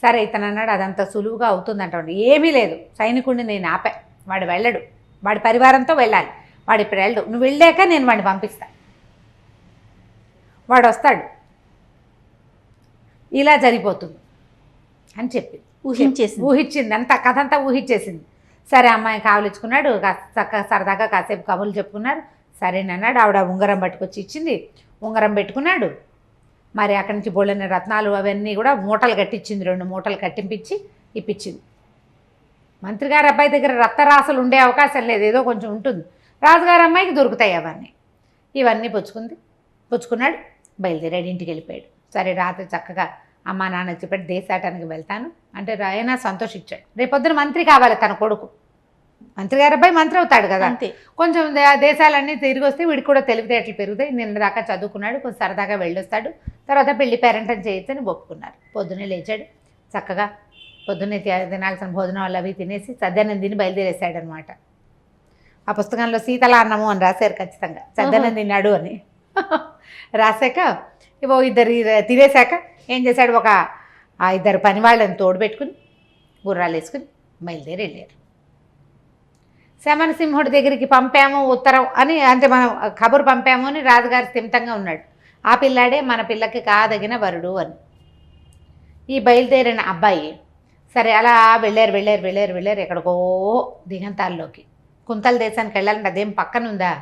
సరే ఇతను అన్నాడు, అదంతా సులువుగా అవుతుందంట. ఏమీ లేదు, సైనికుడిని నేను ఆపా, వాడు వెళ్ళడు, వాడి పరివారంతో వెళ్ళాలి, వాడు ఇప్పుడు వెళ్ళడు, నువ్వు వెళ్ళాక నేను వాడిని పంపిస్తా, వాడు వస్తాడు, ఇలా జరిగిపోతుంది అని చెప్పి ఊహించింది. అంతా కథ అంతా ఊహించేసింది. సరే అమ్మాయి కావలించుకున్నాడు, చక్కగా సరదాగా కాసేపు కబుర్లు చెప్పుకున్నాడు. సరేనన్నాడు. ఆవిడ ఉంగరం పట్టుకొచ్చి ఇచ్చింది, ఉంగరం పెట్టుకున్నాడు. మరి అక్కడి నుంచి బోళ్ళని రత్నాలు అవన్నీ కూడా మూటలు కట్టించింది, 2 మూటలు కట్టింపించి ఇప్పించింది. మంత్రి గారి అబ్బాయి దగ్గర రక్తరాసులు ఉండే అవకాశం లేదు, ఏదో కొంచెం ఉంటుంది. రాజుగారి అమ్మాయికి దొరుకుతాయి అవన్నీ. ఇవన్నీ పుచ్చుకున్నాడు, బయలుదేరాడు, ఇంటికి వెళ్ళిపోయాడు. సరే రాత్రి చక్కగా అమ్మా నాన్న చెప్పాడు దేశాటానికి వెళ్తాను అంటే ఆయన సంతోషించాడు. రేపొద్దున మంత్రి కావాలి తన కొడుకు, మంత్రి గారి అబ్బాయి మంత్రి అవుతాడు కదా, కొంచెం దేశాలన్నీ తిరిగి వస్తే వీడికి కూడా తెలివితేటలు పెరుగుతాయి. నిన్న దాకా చదువుకున్నాడు, కొంచెం సరదాగా వెళ్ళొస్తాడు, తర్వాత పెళ్లి పేరెంటం చేయొచ్చని ఒప్పుకున్నారు. పొద్దున్నే లేచాడు, చక్కగా పొద్దున్నే తినాల్సిన భోజనాలు అవి తినేసి సద్దన్నం తిని బయలుదేరేసాడు అనమాట. ఆ పుస్తకంలో శీతల అన్నము అని రాశారు, ఖచ్చితంగా సద్దన్నం తిన్నాడు అని రాశాక ఇవో 2 తినేశాక ఏం చేశాడు, ఒక 2 పని వాళ్ళని తోడు పెట్టుకుని గుర్రాలు వేసుకుని బయలుదేరి వెళ్ళారు. శమనసింహుడి దగ్గరికి పంపాము ఉత్తరం అని, అంటే మనం కబురు పంపాము అని రాజుగారు స్థిమితంగా ఉన్నాడు. ఆ పిల్లాడే మన పిల్లకి కాదగిన వరుడు అని. ఈ బయలుదేరిన అబ్బాయి సరే అలా వెళ్ళారు ఎక్కడికో దిగంతాల్లోకి. కుంతల దేశానికి వెళ్ళాలంటే అదేం పక్కన ఉందా,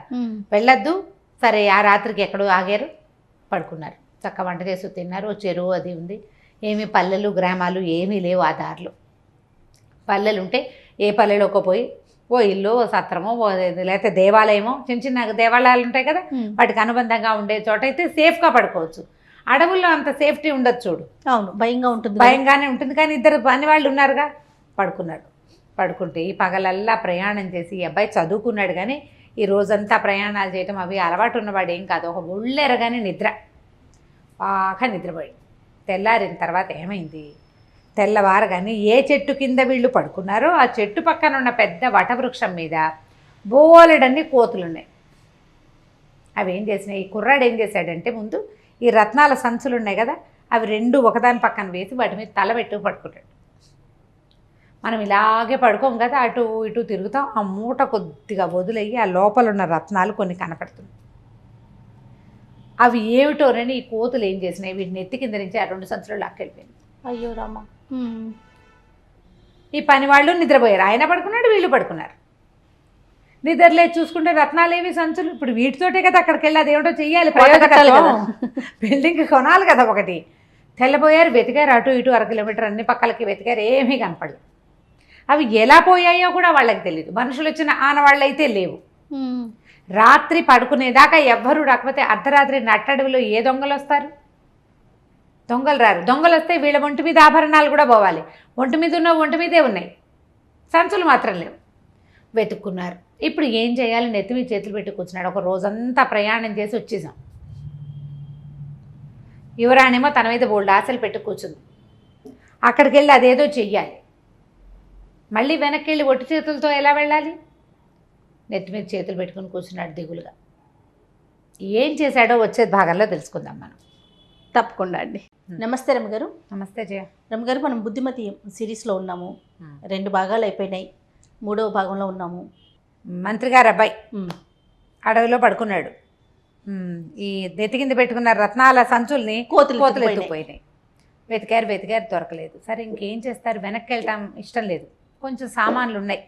వెళ్ళొద్దు. సరే ఆ రాత్రికి ఎక్కడో ఆగారు, పడుకున్నారు. చక్క వంట చేసి తిన్నారు. చెరువు అది ఉంది, ఏమీ పల్లెలు గ్రామాలు ఏమీ లేవు ఆ దారిలో. పల్లెలు ఉంటే ఏ పల్లెలోకి పోయి ఓ ఇల్లు ఓ సత్రమో లేకపోతే దేవాలయమో, చిన్న దేవాలయాలు ఉంటాయి కదా, వాటికి అనుబంధంగా ఉండే చోట అయితే సేఫ్గా పడుకోవచ్చు. అడవుల్లో అంత సేఫ్టీ ఉండదు చూడు. అవును, భయంగానే ఉంటుంది. కానీ 2 పని వాళ్ళు ఉన్నారుగా, పడుకుంటే ఈ పగలల్లా ప్రయాణం చేసి ఈ అబ్బాయి చదువుకున్నాడు. కానీ ఈ రోజంతా ప్రయాణాలు చేయటం అవి అలవాటు ఉన్నవాడు ఏం కాదు. ఒక ఒళ్ళెరగానే బాగా నిద్రపోయాడు. తెల్లారిన తర్వాత ఏమైంది, తెల్లవారగానే ఏ చెట్టు కింద వీళ్ళు పడుకున్నారో ఆ చెట్టు పక్కన ఉన్న పెద్ద వటవృక్షం మీద బోలెడన్ని కోతులు ఉన్నాయి. అవి ఏం చేసినాయి, ఈ కుర్రాడు ఏం చేశాడంటే ముందు ఈ రత్నాల సంచులు ఉన్నాయి కదా, అవి 2 ఒకదాని పక్కన వేసి వాటి మీద తల పెట్టుకు పడుకుంటాడు. మనం ఇలాగే పడుకోం కదా, అటు ఇటు తిరుగుతాం, ఆ మూట కొద్దిగా వదిలయ్యి ఆ లోపల ఉన్న రత్నాలు కొన్ని కనపడుతున్నాయి. అవి ఏమిటోనని ఈ కోతులు ఏం చేసినాయి, వీటిని ఎత్తి కింద నుంచి ఆ 2 సంచులు లాక్కెళ్ళిపోయింది. అయ్యో రామ. ఈ పని వాళ్ళు నిద్రపోయారు, ఆయన పడుకున్నాడు, వీళ్ళు పడుకున్నారు. నిద్రలేదు చూసుకుంటే రత్నాలు ఏవి సంచులు, ఇప్పుడు వీటితోటే కదా అక్కడికి వెళ్ళి అదేమిటో చెయ్యాలి, ప్రయోజకత్వం. బిల్డింగ్ కొనాలి కదా ఒకటి. తెల్లబోయారు, వెతికారు, అటు ఇటు 1 కిలోమీటర్ అన్ని పక్కలకి వెతికారు, ఏమీ కనపడలేదు. అవి ఎలా పోయాయో కూడా వాళ్ళకి తెలియదు. మనుషులు వచ్చిన ఆనవాళ్ళు అయితే లేవు. రాత్రి పడుకునేదాకా ఎవ్వరూ రాకపోతే అర్ధరాత్రి నట్టడవిలో ఏ దొంగలు వస్తారు? దొంగలు రారు. దొంగలు వస్తే వీళ్ళ ఒంటి మీద ఆభరణాలు కూడా పోవాలి. ఒంటి మీద ఉన్న ఒంటి మీదే ఉన్నాయి, సంచులు మాత్రం లేవు. వెతుక్కున్నారు. ఇప్పుడు ఏం చేయాలి, నెత్తి మీద చేతులు పెట్టి కూర్చున్నాడు. ఒక రోజంతా ప్రయాణం చేసి వచ్చేసాం. యువరాణేమో తన మీద బోల్డ్ ఆశలు పెట్టి కూర్చుంది. అక్కడికి వెళ్ళి అదేదో చెయ్యాలి. మళ్ళీ వెనక్కి వెళ్ళి ఒట్టి చేతులతో ఎలా వెళ్ళాలి? నెత్తి మీద చేతులు పెట్టుకుని కూర్చున్నాడు దిగులుగా. ఏం చేశాడో వచ్చే భాగంలో తెలుసుకుందాం మనం. తప్పకుండా అండి. నమస్తే రమ్మగారు. నమస్తే జయ. రమ్మగారు, మనం బుద్ధిమతి సిరీస్లో ఉన్నాము. 2 భాగాలు అయిపోయినాయి, 3వ భాగంలో ఉన్నాము. మంత్రి గారు అబ్బాయి అడవిలో పడుకున్నాడు. ఈ నెత్తి కింద పెట్టుకున్న రత్నాల సంచుల్ని కోతులు ఎత్తుకుపోయినాయి. వెతికారు దొరకలేదు. సరే ఇంకేం చేస్తారు, వెనక్కి వెళ్ళటం ఇష్టం లేదు. కొంచెం సామాన్లు ఉన్నాయి.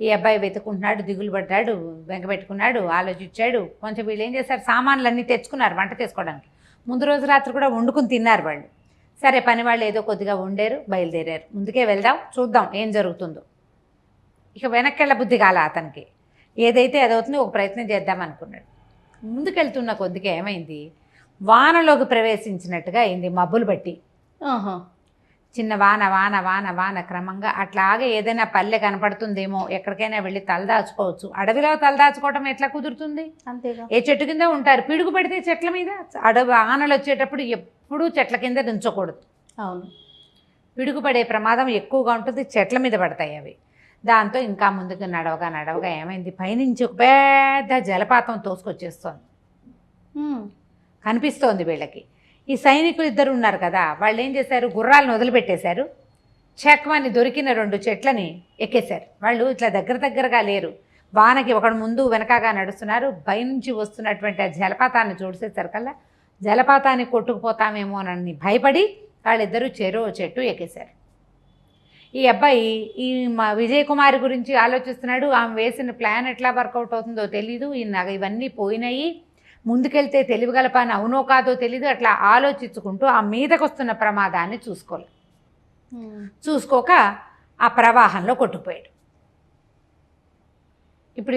ఈ అబ్బాయి వెతుకుంటున్నాడు, దిగులు పడ్డాడు, వెంకబెట్టుకున్నాడు, ఆలోచించాడు. కొంచెం వీళ్ళు ఏం చేస్తారు, సామాన్లు అన్నీ తెచ్చుకున్నారు వంట చేసుకోవడానికి. ముందు రోజు రాత్రి కూడా వండుకుని తిన్నారు వాళ్ళు. సరే పని వాళ్ళు ఏదో కొద్దిగా వండారు, బయలుదేరారు. ముందుకే వెళ్దాం, చూద్దాం ఏం జరుగుతుందో. ఇక వెనక్కెళ్ళ బుద్ధి కాల అతనికి. ఏదైతే అదవుతుందో ఒక ప్రయత్నం చేద్దాం అనుకున్నాడు. ముందుకెళ్తున్న కొద్దిగా ఏమైంది, వానలోకి ప్రవేశించినట్టుగా అయింది. మబ్బులు బట్టి చిన్న వాన వాన వాన వాన క్రమంగా అట్లాగే ఏదైనా పల్లె కనపడుతుందేమో, ఎక్కడికైనా వెళ్ళి తలదాచుకోవచ్చు. అడవిలో తలదాచుకోవటం ఎట్లా కుదురుతుంది? అంతేగా. ఏ చెట్టు కింద ఉంటారు. పిడుగు పడితే చెట్ల మీద, అడవి ఆనలు వచ్చేటప్పుడు ఎప్పుడూ చెట్ల కింద దించకూడదు. అవును, పిడుగు పడే ప్రమాదం ఎక్కువగా ఉంటుంది, చెట్ల మీద పడతాయి అవి. దాంతో ఇంకా ముందుకు నడవగా ఏమైంది, పైనుంచి ఒక పెద్ద జలపాతం తోసుకొచ్చేస్తోంది. కనిపిస్తోంది వీళ్ళకి. ఈ సైనికులు 2 ఉన్నారు కదా, వాళ్ళు ఏం చేశారు, గుర్రాలను వదిలిపెట్టేశారు. చెక్మని దొరికిన 2 చెట్లని ఎక్కేశారు. వాళ్ళు ఇట్లా దగ్గరగా లేరు. వానకి ఒకడు ముందు వెనకగా నడుస్తున్నారు. పైనుంచి వస్తున్నటువంటి ఆ జలపాతాన్ని చూసేసరికల్లా జలపాతాన్ని కొట్టుకుపోతామేమోనని భయపడి వాళ్ళిద్దరూ చెరో చెట్టు ఎక్కేశారు. ఈ అబ్బాయి ఈ విజయ్ కుమారి గురించి ఆలోచిస్తున్నాడు. ఆమె వేసిన ప్లాన్ ఎట్లా వర్కౌట్ అవుతుందో తెలీదు. ఇవన్నీ పోయినాయి, ముందుకెళ్తే తెలివిగల పని అవునో కాదో తెలీదు. అట్లా ఆలోచించుకుంటూ ఆ మీదకు వస్తున్న ప్రమాదాన్ని చూసుకోక ఆ ప్రవాహంలో కొట్టుకుపోయాడు. ఇప్పుడు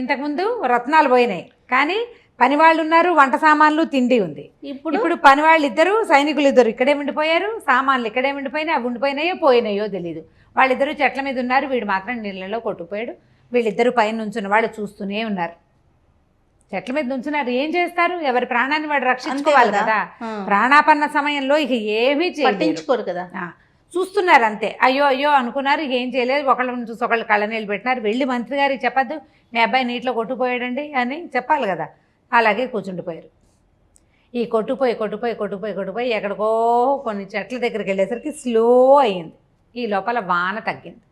ఇంతకుముందు రత్నాలు పోయినాయి, కానీ పనివాళ్ళు ఉన్నారు, వంట సామాన్లు, తిండి ఉంది. ఇప్పుడు పనివాళ్ళు 2 సైనికులు 2 ఇక్కడే ఉండిపోయారు. సామాన్లు ఇక్కడే ఉండిపోయినాయి. అవి ఉండిపోయినాయో పోయినాయో తెలీదు. వాళ్ళిద్దరూ చెట్ల మీద ఉన్నారు, వీడు మాత్రం నీళ్ళలో కొట్టుకుపోయాడు. వీళ్ళిద్దరూ పైన నుంచున్న వాళ్ళు చూస్తూనే ఉన్నారు. చెట్ల మీద నుంచున్నారు, ఏం చేస్తారు? ఎవరి ప్రాణాన్ని వాడు రక్షించుకోవాలి కదా. ప్రాణాపన్న సమయంలో ఇక ఏమీ పట్టించుకోరు కదా, చూస్తున్నారు అంతే. అయ్యో అనుకున్నారు. ఇక ఏం చేయలేదు. ఒకళ్ళని చూసి ఒకళ్ళు కళ్ళనీళ్ళు పెట్టినారు. వెళ్ళి మంత్రి గారికి చెప్పద్దు, మీ అబ్బాయి నీటిలో కొట్టుకుపోయాడండి అని చెప్పాలి కదా. అలాగే కూర్చుండిపోయారు. ఈ కొట్టుపోయి ఎక్కడికో కొన్ని చెట్ల దగ్గరికి వెళ్ళేసరికి స్లో అయ్యింది. ఈ లోపల వాన తగ్గింది.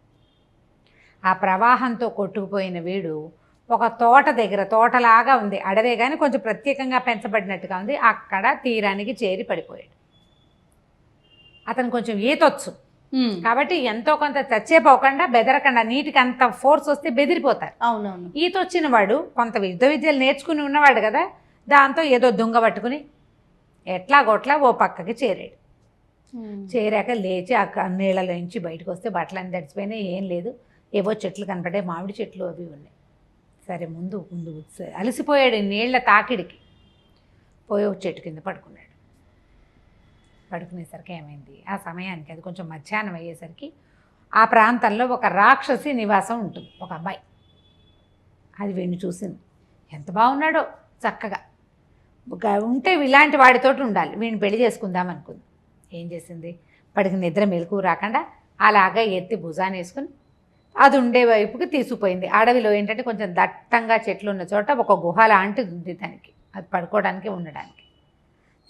ఆ ప్రవాహంతో కొట్టుకుపోయిన వీడు ఒక తోటలాగా ఉంది, అడవే కానీ కొంచెం ప్రత్యేకంగా పెంచబడినట్టుగా ఉంది. అక్కడ తీరానికి చేరి పడిపోయాడు. అతను కొంచెం ఈతొచ్చు కాబట్టి ఎంతో కొంత చచ్చేపోకుండా బెదరకుండా, నీటికి అంత ఫోర్స్ వస్తే బెదిరిపోతారు. అవునవును. ఈత వచ్చిన వాడు కొంత యుద్ధ విద్యలు నేర్చుకుని ఉన్నవాడు కదా, దాంతో ఏదో దుంగ పట్టుకుని ఎట్లాగొట్లా ఓ పక్కకి చేరాడు. చేరాక లేచి ఆ నీళ్ళలోంచి బయటకు వస్తే బట్టలన్నీ తడిచిపోయినాయి, ఏం లేదు. ఏవో చెట్లు కనపడే, మామిడి చెట్లు అవి ఉన్నాయి. సరే ముందు అలసిపోయాడు నీళ్ల తాకిడికి. పోయి ఒక చెట్టు కింద పడుకున్నాడు. పడుకునేసరికి ఏమైంది, ఆ సమయానికి అది కొంచెం మధ్యాహ్నం అయ్యేసరికి ఆ ప్రాంతంలో ఒక రాక్షసి నివాసం ఉంటుంది. ఒక అబ్బాయి, అది వీడిని చూసింది. ఎంత బాగున్నాడో, చక్కగా ఉంటే ఇలాంటి వాడితోటి ఉండాలి, వీడిని పెళ్లి చేసుకుందాం అనుకుంది. ఏం చేసింది, పడికి నిద్ర మెలకు రాకుండా అలాగా ఎత్తి భుజాన్ని వేసుకుని అది ఉండే వైపుకి తీసుకుపోయింది. అడవిలో ఏంటంటే కొంచెం దట్టంగా చెట్లు ఉన్న చోట ఒక గుహ లాంటిది ఉంది దానికి, అది పడుకోవడానికి ఉండడానికి.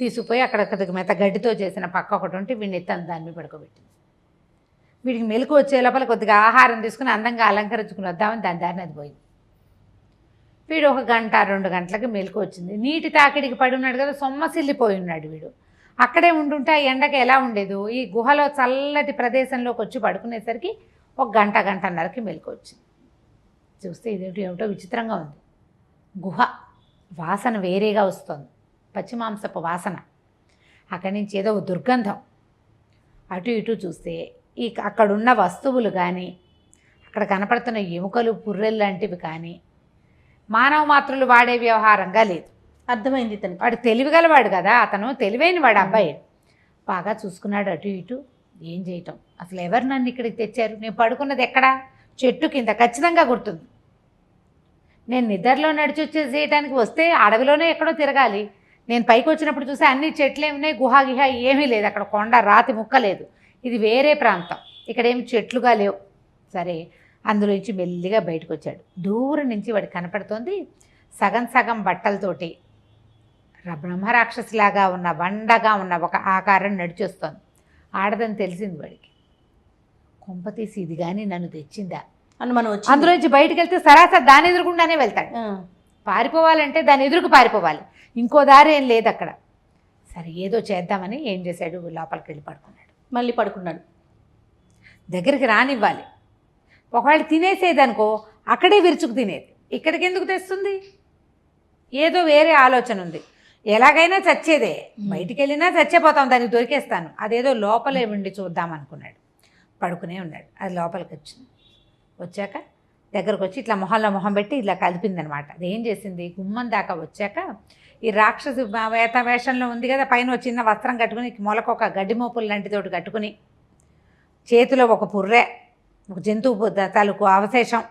తీసుకుపోయి అక్కడ మెత్త గడ్డితో చేసిన పక్క ఒకటి ఉంటే వీడిని ఎత్తాను దాన్ని పడుకోబెట్టింది. వీడికి మెలకు వచ్చే లోపల కొద్దిగా ఆహారం తీసుకుని అందంగా అలంకరించుకుని వద్దామని దాని దారిని అది పోయింది. వీడు 1 గంట 2 గంటలకి మెలకు వచ్చింది. నీటి తాకిడికి పడి ఉన్నాడు కదా, సొమ్మసిల్లిపోయి ఉన్నాడు వీడు. అక్కడే ఉండుంటే ఆ ఎండకి ఎలా ఉండేదో, ఈ గుహలో చల్లటి ప్రదేశంలోకి వచ్చి పడుకునేసరికి 1 గంట గంటన్నరకి మెలకు వచ్చింది. చూస్తే ఇదేమిటి ఏమిటో విచిత్రంగా ఉంది. గుహ వాసన వేరేగా వస్తుంది, పచ్చిమాంసపు వాసన. అక్కడి నుంచి ఏదో దుర్గంధం. అటు ఇటు చూస్తే అక్కడున్న వస్తువులు కానీ, అక్కడ కనపడుతున్న ఎముకలు పుర్రెలు లాంటివి కానీ మానవ మాత్రులు వాడే వ్యవహారంగా లేదు. అర్థమైంది తనకి. వాడు తెలివిగలవాడు కదా, అతను తెలివైన వాడు అబ్బాయి. బాగా చూసుకున్నాడు అటు ఇటు. ఏం చేయటం, అసలు ఎవరు నన్ను ఇక్కడికి తెచ్చారు? నేను పడుకున్నది ఎక్కడా? చెట్టు కింద, ఖచ్చితంగా గుర్తుంది. నేను నిద్రలో నడిచి వచ్చేసేయటానికి వస్తే అడవిలోనే ఎక్కడో తిరగాలి. నేను పైకి వచ్చినప్పుడు చూస్తే అన్ని చెట్లే ఉన్నాయి, గుహ గిహ ఏమీ లేదు, అక్కడ కొండ రాతి ముక్క లేదు. ఇది వేరే ప్రాంతం, ఇక్కడేమి చెట్లుగా లేవు. సరే, అందులోంచి మెల్లిగా బయటకు వచ్చాడు. దూరం నుంచి వాడికి కనపడుతోంది సగం సగం బట్టలతోటి బ్రహ్మరాక్షసిలాగా ఉన్న వండగా ఉన్న ఒక ఆకారం నడిచొస్తోంది. ఆడదని తెలిసింది వాడికి. కొంపతీసి ఇది కానీ నన్ను తెచ్చిందా అని మనం వచ్చి అందులోంచి బయటకు వెళ్తే సరాసరి దాని ఎదురుకుండానే వెళ్తాడు. పారిపోవాలంటే దాని ఎదురుకు పారిపోవాలి, ఇంకో దారి ఏం లేదు అక్కడ. సరే, ఏదో చేద్దామని ఏం చేశాడు, లోపలికి వెళ్ళి పడుకున్నాడు. మళ్ళీ పడుకున్నాడు. దగ్గరికి రానివ్వాలి. ఒకవేళ తినేసేదనుకో అక్కడే విరుచుకు తినేది, ఇక్కడికి ఎందుకు తెస్తుంది? ఏదో వేరే ఆలోచన ఉంది. ఎలాగైనా చచ్చేదే, బయటికి వెళ్ళినా చచ్చిపోతాం, దానికి దొరికేస్తాను. అదేదో లోపలే ఉండి చూద్దాం అనుకున్నాడు. పడుకునే ఉన్నాడు. అది లోపలికి వచ్చింది. వచ్చాక దగ్గరకు వచ్చి ఇట్లా మొహంలో మొహం పెట్టి ఇట్లా కలిపిందనమాట. అది ఏం చేసింది, గుమ్మం దాకా వచ్చాక ఈ రాక్షసు వేషంలో ఉంది కదా, పైన ఒక చిన్న వస్త్రం కట్టుకుని, మొలకు ఒక గడ్డి మోపులు లాంటితోటి కట్టుకుని, చేతిలో ఒక పుర్రె, ఒక జంతువు తాలూకు అవశేషం,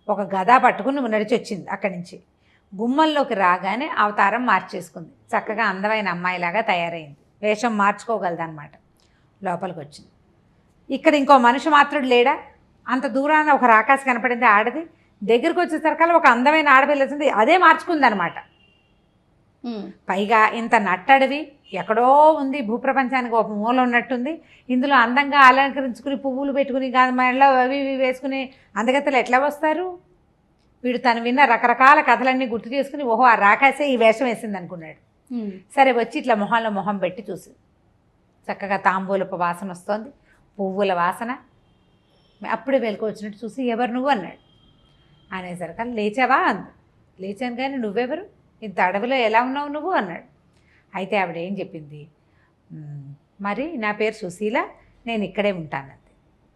ఒక గద పట్టుకుని నడిచి వచ్చింది. అక్కడి నుంచి గుమ్మంలోకి రాగానే అవతారం మార్చేసుకుంది. చక్కగా అందమైన అమ్మాయిలాగా తయారైంది. వేషం మార్చుకోగలదన్నమాట. లోపలికి వచ్చింది. ఇక్కడ ఇంకో మనిషి మాత్రుడు లేడా? అంత దూరాన ఒక రాకాసి కనపడింది, ఆడది. దగ్గరికి వచ్చేసరికల్లా ఒక అందమైన ఆడపిల్ల వచ్చింది, అదే మార్చుకుందనమాట. పైగా ఇంత నట్టడివి ఎక్కడో ఉంది, భూప్రపంచానికి ఒక మూల ఉన్నట్టుంది. ఇందులో అందంగా అలంకరించుకుని పువ్వులు పెట్టుకుని మెడలో అవి ఇవి వేసుకుని అందగత్తలు ఎట్లా వస్తారు? వీడు తను విన్న రకరకాల కథలన్నీ గుర్తు చేసుకుని, ఓహో ఆ రాకాసే ఈ వేషం వేసింది అనుకున్నాడు. సరే, వచ్చి ఇట్లా మొహంలో మొహం పెట్టి చూసి, చక్కగా తాంబూలపు వాసన వస్తోంది, పువ్వుల వాసన. అప్పుడే వెలుకు వచ్చినట్టు చూసి, ఎవరు నువ్వు అన్నాడు. అనేసరికి లేచావా అంది. లేచాను, కానీ నువ్వెవరు, ఇంత అడవిలో ఎలా ఉన్నావు నువ్వు అన్నాడు. అయితే ఆవిడ ఏం చెప్పింది, మరి నా పేరు సుశీల, నేను ఇక్కడే ఉంటానంది.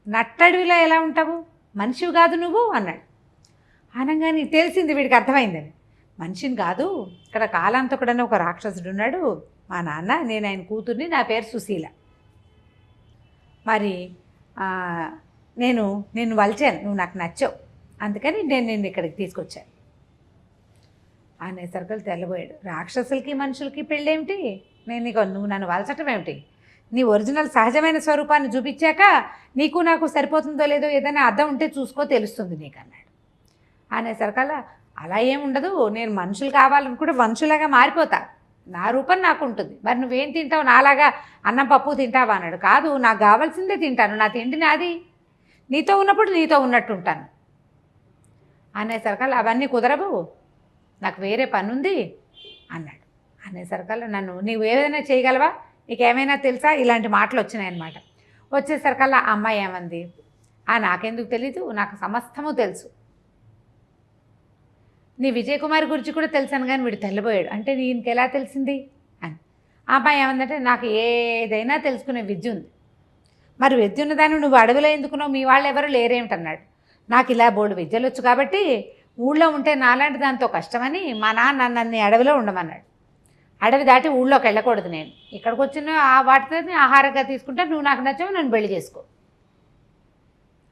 నట్టడవిలో ఎలా ఉంటావు, మనిషివి కాదు నువ్వు అన్నాడు. అనగానే తెలిసింది వీడికి, అర్థమైందని. మనిషిని కాదు, ఇక్కడ కాలాంతకుడని ఒక రాక్షసుడు ఉన్నాడు, మా నాన్న, నేను ఆయన కూతుర్ని, నా పేరు సుశీల. మరి నేను నిన్ను వలిచాను, నువ్వు నాకు నచ్చావు, అందుకని నేను నిన్ను ఇక్కడికి తీసుకొచ్చాను అనేసరికి తెల్లబోయాడు. రాక్షసులకి మనుషులకి పెళ్ళేమిటి, నువ్వు నన్ను వలచటం ఏమిటి? నీ ఒరిజినల్ సహజమైన స్వరూపాన్ని చూపించాక నీకు నాకు సరిపోతుందో లేదో ఏదైనా అర్థం ఉంటే చూసుకో, తెలుస్తుంది నీకు అన్నాడు. అనేసరికల్లా అలా ఏముండదు, నేను మనుషులు కావాలనుకుంటే మనుషులాగా మారిపోతా, నా రూపం నాకు ఉంటుంది. మరి నువ్వేం తింటావు, నాలాగా అన్నం పప్పు తింటావా అన్నాడు. కాదు, నాకు కావాల్సిందే తింటాను, నా తిండి నాది, నీతో ఉన్నప్పుడు నీతో ఉన్నట్టు ఉంటాను అనేసరికల్లా అవన్నీ కుదరవు, నాకు వేరే పని ఉంది అన్నాడు. అనేసరికల్లా నీవు ఏదైనా చేయగలవా, నీకేమైనా తెలుసా, ఇలాంటి మాటలు వచ్చినాయన్నమాట. వచ్చేసరికల్లా ఆ అమ్మాయి ఏమంది, నాకెందుకు తెలీదు, నాకు సమస్తము తెలుసు, నీ విజయకుమారి గురించి కూడా తెలుసాను, కానీ వీడు తెల్లబోయాడు. అంటే నీకు ఎలా తెలిసింది అని. ఆ అమ్మాయి ఏమందంటే, నాకు ఏదైనా తెలుసుకునే విద్య ఉంది. మరి విద్య ఉన్నదాన్ని నువ్వు అడవిలో ఎందుకున్నావు, మీ వాళ్ళు ఎవరు లేరేమిటన్నాడు. నాకు ఇలా బోల్డు విద్యలు వచ్చు కాబట్టి ఊళ్ళో ఉంటే నాలాంటి దాంతో కష్టమని మా నాన్న నన్ను అడవిలో ఉండమన్నాడు. అడవి దాటి ఊళ్ళోకి వెళ్ళకూడదు, నేను ఇక్కడికి వచ్చిన వాటితో ఆహారంగా తీసుకుంటా, నువ్వు నాకు నచ్చావు, నన్ను పెళ్లి చేసుకో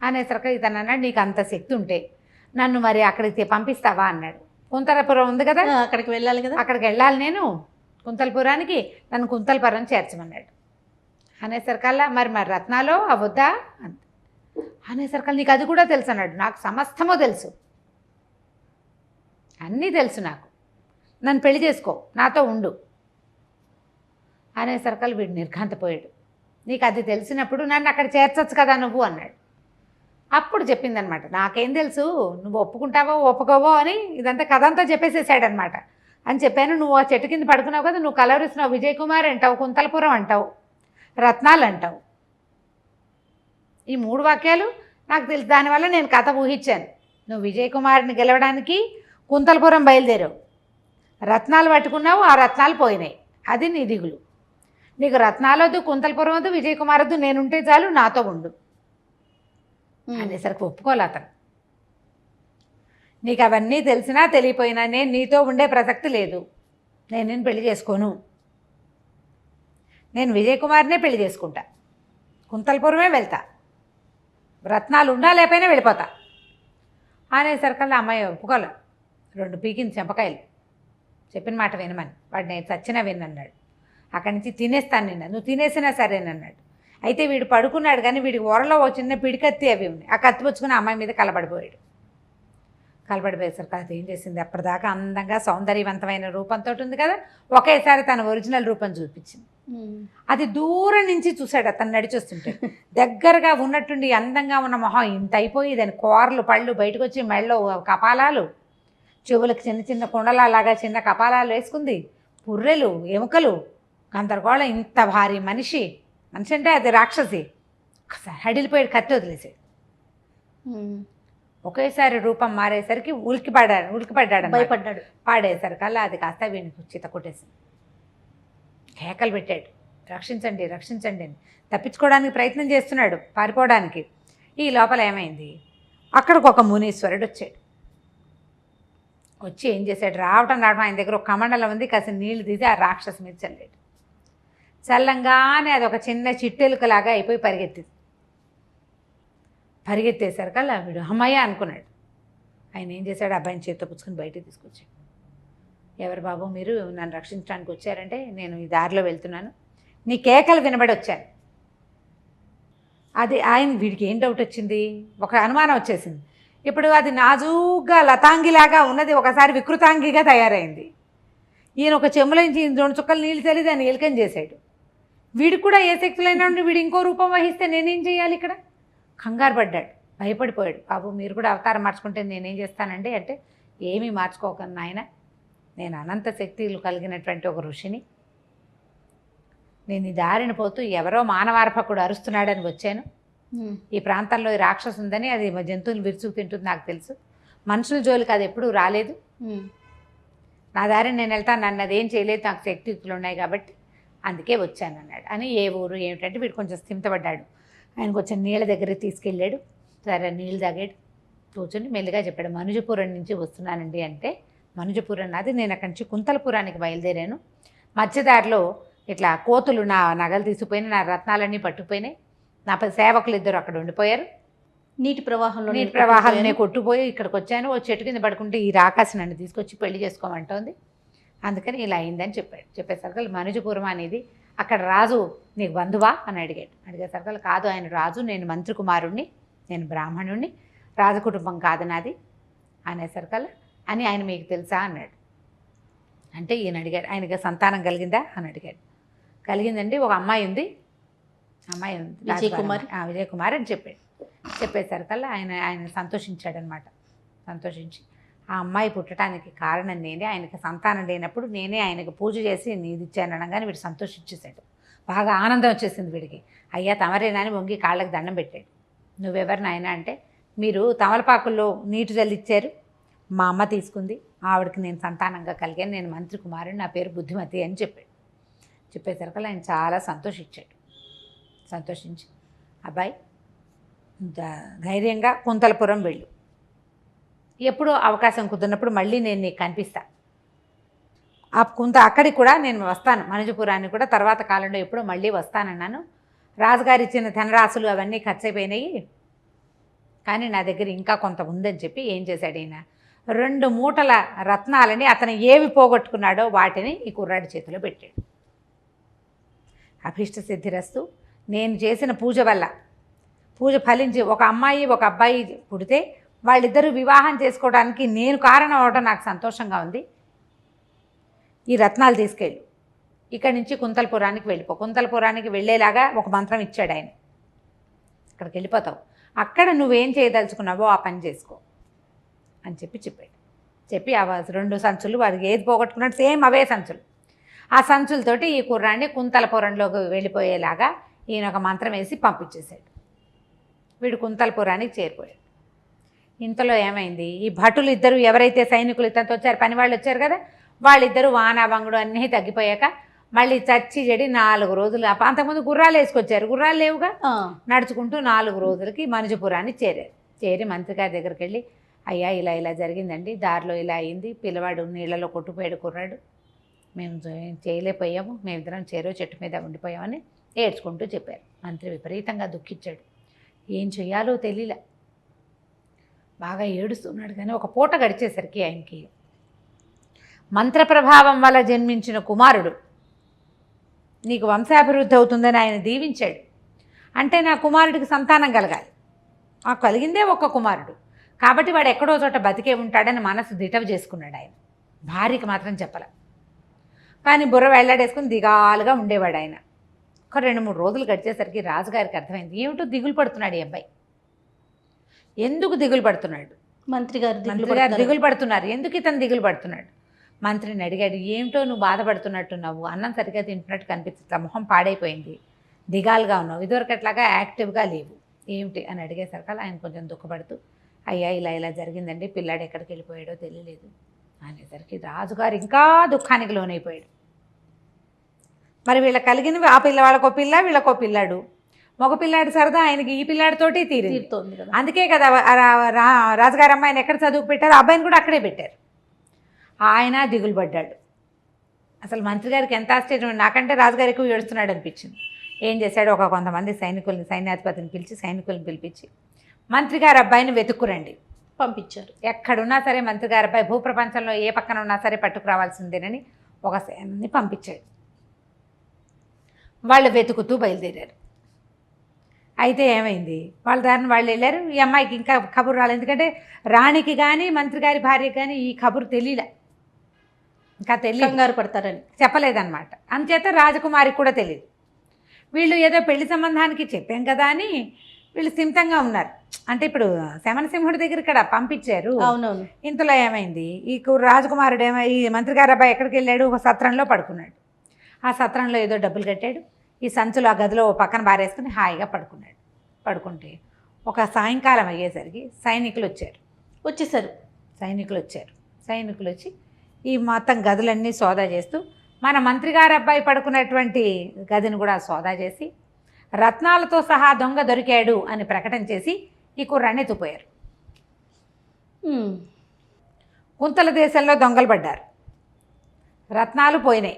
అనేసరికి ఇతను అన్నాడు, నీకు అంత శక్తి ఉంటే నన్ను మరి అక్కడికి పంపిస్తావా అన్నాడు. కుంతలపురం ఉంది కదా, అక్కడికి వెళ్ళాలి కదా, అక్కడికి వెళ్ళాలి నేను కుంతలపురానికి, నన్ను కుంతలపురం చేర్చమన్నాడు. అనేసరికల్లా మరి రత్నాలో అవద్దా అనేసరికల్లా నీకు అది కూడా తెలుసు అన్నాడు. నాకు సమస్తమో తెలుసు, అన్నీ తెలుసు నాకు, నన్ను పెళ్లి చేసుకో, నాతో ఉండు అనేసరికల్లా వీడు నిర్ఘాంతపోయాడు. నీకు అది తెలిసినప్పుడు నన్ను అక్కడ చేర్చొచ్చు కదా నువ్వు అన్నాడు. అప్పుడు చెప్పిందనమాట, నాకేం తెలుసు నువ్వు ఒప్పుకుంటావో ఒప్పుకోవో అని ఇదంతా కథ అంతా చెప్పేసేసాడనమాట. అని చెప్పాను, నువ్వు ఆ చెట్టు కింద పడుకున్నావు కదా, నువ్వు కలవరిస్తున్నావు, విజయ్ కుమార్ అంటావు, కుంతలపురం అంటావు, రత్నాలు అంటావు. ఈ 3 వాక్యాలు నాకు తెలుసు. దానివల్ల నేను కథ ఊహించాను. నువ్వు విజయ్ కుమార్ని గెలవడానికి కుంతలపురం బయలుదేరావు, రత్నాలు పట్టుకున్నావు, ఆ రత్నాలు పోయినాయి, అది నీ దిగులు. నీకు రత్నాలు వద్దు, కుంతలపురం వద్దు, విజయ్ కుమార్ వద్దు, నేనుంటే చాలు, నాతో ఉండు అనేసరికి ఒప్పుకోలే అతను. నీకు అవన్నీ తెలిసినా తెలియపోయినా నేను నీతో ఉండే ప్రసక్తి లేదు, నేను పెళ్లి చేసుకోను, నేను విజయ్ కుమార్నే పెళ్లి చేసుకుంటా, కుంతలపురమే వెళ్తా, రత్నాలు ఉండా లేకపోయినా వెళ్ళిపోతా అనేసరికల్లా అమ్మాయి ఒప్పుకోలే. 2 పీకింది చెంపకాయలు, చెప్పిన మాట వినమని. వాడు నేను చచ్చినా వినన్నాడు. అక్కడి నుంచి తినేస్తాను నిన్న, నువ్వు తినేసినా సరేనన్నాడు. అయితే వీడు పడుకున్నాడు, కానీ వీడికి ఓరలో ఓ చిన్న పిడికత్తి అవి ఉన్నాయి. ఆ కత్తి పుచ్చుకుని అమ్మాయి మీద కలబడిపోయాడు. కలబడిపోయేసరికి అది ఏం చేసింది, అప్పటిదాకా అందంగా సౌందర్యవంతమైన రూపంతో ఉంది కదా, ఒకేసారి తన ఒరిజినల్ రూపం చూపించింది. అది దూరం నుంచి చూశాడు అతను నడిచొస్తుంటే. దగ్గరగా ఉన్నట్టుండి అందంగా ఉన్న మొహం ఇంత అయిపోయి దాని కూరలు పళ్ళు బయటకు వచ్చి మెళ్ళలో కపాలాలు, చెవులకు చిన్న చిన్న కుండలాగా చిన్న కపాలాలు వేసుకుంది, పుర్రెలు ఎముకలు గందరగోళం. ఇంత భారీ మనిషి అంటే అది రాక్షసి. ఒకసారి హడిలిపోయాడు, కత్తి వదిలేసాడు. ఒకేసారి రూపం మారేసరికి ఉలికిపడ్డాడు, భయపడ్డాడు. పాడేసరికల్లా అది కాస్త వీడికి చిత కొట్టేసింది. కేకలు పెట్టాడు, రక్షించండి రక్షించండి అని. తప్పించుకోవడానికి ప్రయత్నం చేస్తున్నాడు, పారిపోవడానికి. ఈ లోపల ఏమైంది, అక్కడికి ఒక మునీశ్వరుడు వచ్చాడు. వచ్చి ఏం చేశాడు, రావటం ఆయన దగ్గర ఒక కమండలం ఉంది, కాస్త నీళ్లు తీసి ఆ రాక్షసు మీద చల్లాడు. చల్లంగానే అది ఒక చిన్న చిట్టెలుకలాగా అయిపోయి పరిగెత్తేసరికల్లా వీడు అమ్మయ్య అనుకున్నాడు. ఆయన ఏం చేశాడు, అబ్బాయిని చేత్తో పుచ్చుకొని బయటికి తీసుకొచ్చాడు. ఎవరు బాబు మీరు, నన్ను రక్షించడానికి వచ్చారంటే నేను ఈ దారిలో వెళ్తున్నాను, నీ కేకలు వినబడి వచ్చాను. అది వీడికి ఏం డౌట్ వచ్చింది, ఒక అనుమానం వచ్చేసింది. ఇప్పుడు అది నాజూగ్గా లతాంగిలాగా ఉన్నది ఒకసారి వికృతాంగిగా తయారైంది. ఈయన ఒక చెంబులోంచి 2 చుక్కలు నీళ్ళు చల్లి దాన్ని ఎలుకం చేశాడు. వీడికి కూడా ఏ శక్తులైనా ఉండి వీడు ఇంకో రూపం వహిస్తే నేనేం చేయాలి ఇక్కడ? కంగారు పడ్డాడు, భయపడిపోయాడు. బాబు మీరు కూడా అవతారం మార్చుకుంటే నేనేం చేస్తానండి అంటే, ఏమీ మార్చుకోకండి నాయన, నేను అనంత శక్తులు కలిగినటువంటి ఒక ఋషిని, నేను ఈ దారిని పోతూ ఎవరో మానవార్పకుడు అరుస్తున్నాడని వచ్చాను. ఈ ప్రాంతంలో ఈ రాక్షసు ఉందని, అది జంతువులు విరుచుకు తింటుంది నాకు తెలుసు, మనుషుల జోలికి అది ఎప్పుడూ రాలేదు, నా దారిని నేను వెళ్తాను, నన్ను అదేం చేయలేదు, నాకు శక్తియుక్తులు ఉన్నాయి కాబట్టి అందుకే వచ్చాను అన్నాడు. అని ఏ ఊరు ఏమిటంటే వీడు కొంచెం స్థిమితపడ్డాడు. ఆయన కొంచెం నీళ్ళ దగ్గరికి తీసుకెళ్ళాడు. సరే నీళ్ళు తాగాడు, కూర్చొని మెల్లిగా చెప్పాడు, మనుజపురం నుంచి వస్తున్నానండి అంటే, మనుజపురం నాది, నేను అక్కడి నుంచి కుంతలపురానికి బయలుదేరాను, మధ్యదారిలో ఇట్లా కోతులు నా నగలు తీసుకుపోయినాయి, నా రత్నాలన్నీ పట్టుకుపోయినాయి, నా సేవకులు 2 అక్కడ ఉండిపోయారు, నీటి ప్రవాహాలనే కొట్టుపోయి ఇక్కడికి వచ్చాను, ఓ చెట్టు కింద పడుకుంటే ఈ రాకాసి నన్ను తీసుకొచ్చి పెళ్లి చేసుకోమంటోంది, అందుకని ఇలా అయిందని చెప్పాడు. చెప్పేసరికి మనుజపురం అనేది అక్కడ రాజు నీకు బంధువా అని అడిగేసరికి కాదు, ఆయన రాజు, నేను మంత్రి కుమారుణ్ణి, నేను బ్రాహ్మణుణ్ణి, రాజకుటుంబం కాదు నాది అనేసరికల్లా అని ఆయన మీకు తెలుసా అన్నాడు. అంటే ఈయన అడిగాడు, ఆయనకి సంతానం కలిగిందా అని అడిగాడు. కలిగిందండి, ఒక అమ్మాయి ఉంది, విజయ్ కుమార్ అని చెప్పాడు. చెప్పేసరికల్లా ఆయన సంతోషించాడనమాట. సంతోషించి ఆ అమ్మాయి పుట్టడానికి కారణం నేనే, ఆయనకి సంతానం లేనప్పుడు నేనే ఆయనకు పూజ చేసి నీది ఇచ్చాను అనగానే వీడు సంతోషించేశాడు. బాగా ఆనందం వచ్చేసింది వీడికి. అయ్యా తమరేనాని వంగి కాళ్ళకి దండం పెట్టాడు. నువ్వెవరు నాయన అంటే, మీరు తమలపాకుల్లో నీటి జల్లిచ్చారు, మా అమ్మ తీసుకుంది, ఆవిడకి నేను సంతానంగా కలిగాను, నేను మంత్రి కుమారుని, నా పేరు బుద్ధిమతి అని చెప్పాడు. చెప్పేసరికి ఆయన చాలా సంతోషించాడు. సంతోషించి అబ్బాయి ధైర్యంగా కుంతలపురం వెళ్ళు, ఎప్పుడో అవకాశం కుదిరినప్పుడు మళ్ళీ నేను నీకు కనిపిస్తా, అక్కడికి కూడా నేను వస్తాను, మనుజపురానికి కూడా తర్వాత కాలంలో ఎప్పుడో మళ్ళీ వస్తానన్నాను, రాజుగారు ఇచ్చిన ధనరాశులు అవన్నీ ఖర్చు అయిపోయినాయి, కానీ నా దగ్గర ఇంకా కొంత ఉందని చెప్పి ఏం చేశాడు ఈయన, 2 మూటల రత్నాలని అతను ఏవి పోగొట్టుకున్నాడో వాటిని ఈ కుర్రాడి చేతిలో పెట్టాడు. అభీష్ట సిద్ధిరస్తు, నేను చేసిన పూజ వల్ల పూజ ఫలించి ఒక అమ్మాయి ఒక అబ్బాయి పుడితే వాళ్ళిద్దరూ వివాహం చేసుకోవడానికి నేను కారణం అవడం నాకు సంతోషంగా ఉంది, ఈ రత్నాలు తీసుకెళ్ళు, ఇక్కడి నుంచి కుంతలపురానికి వెళ్ళిపో, కుంతలపురానికి వెళ్ళేలాగా ఒక మంత్రం ఇచ్చాడు ఆయన. అక్కడికి వెళ్ళిపోతావు, అక్కడ నువ్వేం చేయదలుచుకున్నావో ఆ పని చేసుకో అని చెప్పాడు. చెప్పి ఆ 2 సంచులు వాడికి ఏది పోగొట్టుకున్నాడు సేమ్ అవే సంచులు. ఆ సంచులతోటి ఈ కుర్రాన్ని కుంతలపురంలోకి వెళ్ళిపోయేలాగా ఈయన ఒక మంత్రం వేసి పంపించేశాడు. వీడు కుంతలపురానికి చేరిపోయాడు. ఇంతలో ఏమైంది, ఈ భటులు ఇద్దరు ఎవరైతే సైనికులు ఇతనితో వచ్చారు, పని వాళ్ళు వచ్చారు కదా, వాళ్ళిద్దరూ వానాబంగుడు అన్నీ తగ్గిపోయాక మళ్ళీ చచ్చి చెడి 4 రోజులు, అంతకుముందు గుర్రాలు వేసుకొచ్చారు, గుర్రాలు లేవుగా, నడుచుకుంటూ 4 రోజులకి మనుజపురాన్ని చేరారు. చేరి మంత్రి గారి దగ్గరికి వెళ్ళి, అయ్యా ఇలా జరిగిందండి, దారిలో ఇలా అయింది, పిల్లవాడు నీళ్ళలో కొట్టుపోయాడు కుర్రాడు, మేము చేయలేకపోయాము, మేమిద్దరం చేరో చెట్టు మీద ఉండిపోయామని ఏడ్చుకుంటూ చెప్పారు. మంత్రి విపరీతంగా దుఃఖించాడు, ఏం చెయ్యాలో తెలియలే, బాగా ఏడుస్తున్నాడు. కానీ ఒక పూట గడిచేసరికి ఆయనకి మంత్రప్రభావం వల్ల జన్మించిన కుమారుడు నీకు వంశాభివృద్ధి అవుతుందని ఆయన దీవించాడు. అంటే నా కుమారుడికి సంతానం కలగాలి, ఆ కలిగిందే ఒక్క కుమారుడు, కాబట్టి వాడు ఎక్కడో చోట బతికే ఉంటాడని మనసు దిటవ చేసుకున్నాడు ఆయన. భార్యకి మాత్రం చెప్పలే, కానీ బుర్ర వెళ్ళాడేసుకుని దిగాలుగా ఉండేవాడు ఆయన. ఒక 2-3 రోజులు గడిచేసరికి రాజుగారికి అర్థమైంది, ఏమిటో దిగులు పడుతున్నాడు ఈ అబ్బాయి. ఎందుకు దిగులు పడుతున్నాడు? మంత్రి గారు దిగులు పడుతున్నారు, ఎందుకు ఇతను దిగులు పడుతున్నాడు? మంత్రిని అడిగాడు, ఏమిటో నువ్వు బాధపడుతున్నట్టున్నావు, అన్నం సరిగ్గా తింటున్నట్టు కనిపిస్తుంది, మొహం పాడైపోయింది, దిగాలుగా ఉన్నావు, ఇదివరకట్లాగా యాక్టివ్గా లేవు, ఏమిటి అని అడిగేసరికి ఆయన కొంచెం దుఃఖపడుతూ, అయ్యా ఇలా జరిగిందండి, పిల్లాడు ఎక్కడికి వెళ్ళిపోయాడో తెలియలేదు అనేసరికి రాజుగారు ఇంకా దుఃఖానికి లోనైపోయాడు. మరి వీళ్ళ కలిగినవి ఆ వాళ్ళకో పిల్ల వీళ్ళకో పిల్లాడు, మగ పిల్లాడు సరదా ఆయనకి ఈ పిల్లాడితోటి తీరుతోంది కదా. అందుకే కదా రాజుగారు అమ్మాయిని ఎక్కడ చదువుకు పెట్టారు, అబ్బాయిని కూడా అక్కడే పెట్టారు. ఆయన దిగులు పడ్డాడు. అసలు మంత్రి గారికి ఎంత ఆశ్చర్యం, నాకంటే రాజుగారు ఎక్కువ ఏడుస్తున్నాడు అనిపించింది. ఏం చేశాడు, కొంతమంది సైన్యాధిపతిని పిలిచి సైనికులను పిలిపించి మంత్రి గారి అబ్బాయిని వెతుక్కురండి పంపించారు. ఎక్కడున్నా సరే మంత్రి గారి అబ్బాయి భూప్రపంచంలో ఏ పక్కన ఉన్నా సరే పట్టుకురావాల్సిందేనని ఒక సేనని పంపించాడు. వాళ్ళు వెతుకుతూ బయలుదేరారు. అయితే ఏమైంది, వాళ్ళ దారిని వాళ్ళు వెళ్ళారు. ఈ అమ్మాయికి ఇంకా కబురు రాలేదు, ఎందుకంటే రాణికి కానీ మంత్రి గారి భార్యకి కానీ ఈ కబురు తెలియలే, ఇంకా కంగారు పడతారని చెప్పలేదన్నమాట. అందుచేత రాజకుమారికి కూడా తెలియదు. వీళ్ళు ఏదో పెళ్లి సంబంధానికి చెప్పాం కదా అని వీళ్ళు స్థిమితంగా ఉన్నారు. అంటే ఇప్పుడు శమనసింహుడి దగ్గర ఇక్కడ పంపించారు. అవునవును. ఇంతలో ఏమైంది, ఈ రాజకుమారుడు ఈ మంత్రి గారి అబ్బాయి ఎక్కడికి వెళ్ళాడు, ఒక సత్రంలో పడుకున్నాడు. ఆ సత్రంలో ఏదో డబ్బులు కట్టాడు, ఈ సంచులు ఆ గదిలో పక్కన బారేసుకుని హాయిగా పడుకున్నాడు. పడుకుంటే ఒక సాయంకాలం అయ్యేసరికి సైనికులు వచ్చారు. సైనికులు వచ్చి ఈ మొత్తం గదులన్నీ సోదా చేస్తూ మన మంత్రి గారి అబ్బాయి పడుకున్నటువంటి గదిని కూడా సోదా చేసి రత్నాలతో సహా దొంగ దొరికాడు అని ప్రకటన చేసి ఈ కుర్రాన్ని ఎత్తుపోయారు. కుంతల దేశంలో దొంగలు పడ్డారు, రత్నాలు పోయినాయి.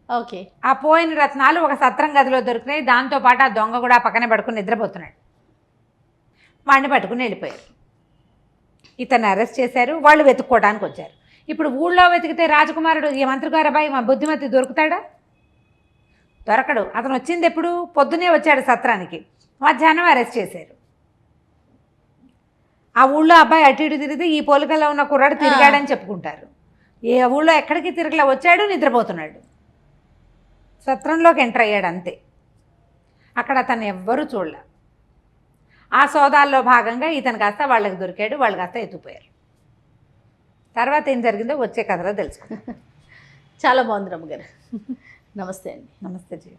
ఓకే. ఆ పోయిన రత్నాలు ఒక సత్రం గదిలో దొరికినాయి. దాంతోపాటు ఆ దొంగ కూడా పక్కనే పడుకుని నిద్రపోతున్నాడు. వాడిని పట్టుకుని వెళ్ళిపోయారు. ఇతన్ని అరెస్ట్ చేశారు. వాళ్ళు వెతుక్కోవడానికి వచ్చారు. ఇప్పుడు ఊళ్ళో వెతికితే రాజకుమారుడు ఈ మంత్రి గారి అబ్బాయి మా బుద్ధిమతి దొరుకుతాడా? దొరకడు. అతను వచ్చింది ఎప్పుడు? పొద్దునే వచ్చాడు సత్రానికి, మధ్యాహ్నం అరెస్ట్ చేశారు. ఆ ఊళ్ళో అబ్బాయి అటు ఇటు తిరిగితే ఈ పోలికల్లో ఉన్న కుర్రాడు తిరిగాడని చెప్పుకుంటారు. ఏ ఊళ్ళో ఎక్కడికి తిరగలా, వచ్చాడు, నిద్రపోతున్నాడు. సత్రంలోకి ఎంటర్ అయ్యాడు అంతే. అక్కడ అతను ఎవ్వరూ చూడలే. ఆ సోదాల్లో భాగంగా ఇతను కాస్త వాళ్ళకి దొరికాడు, వాళ్ళు కాస్త ఎత్తుపోయారు. తర్వాత ఏం జరిగిందో వచ్చే కథలో తెలుసుకుందాం. చాలా బాగుంది రమ్మగారు. నమస్తే అండి. నమస్తే జీ.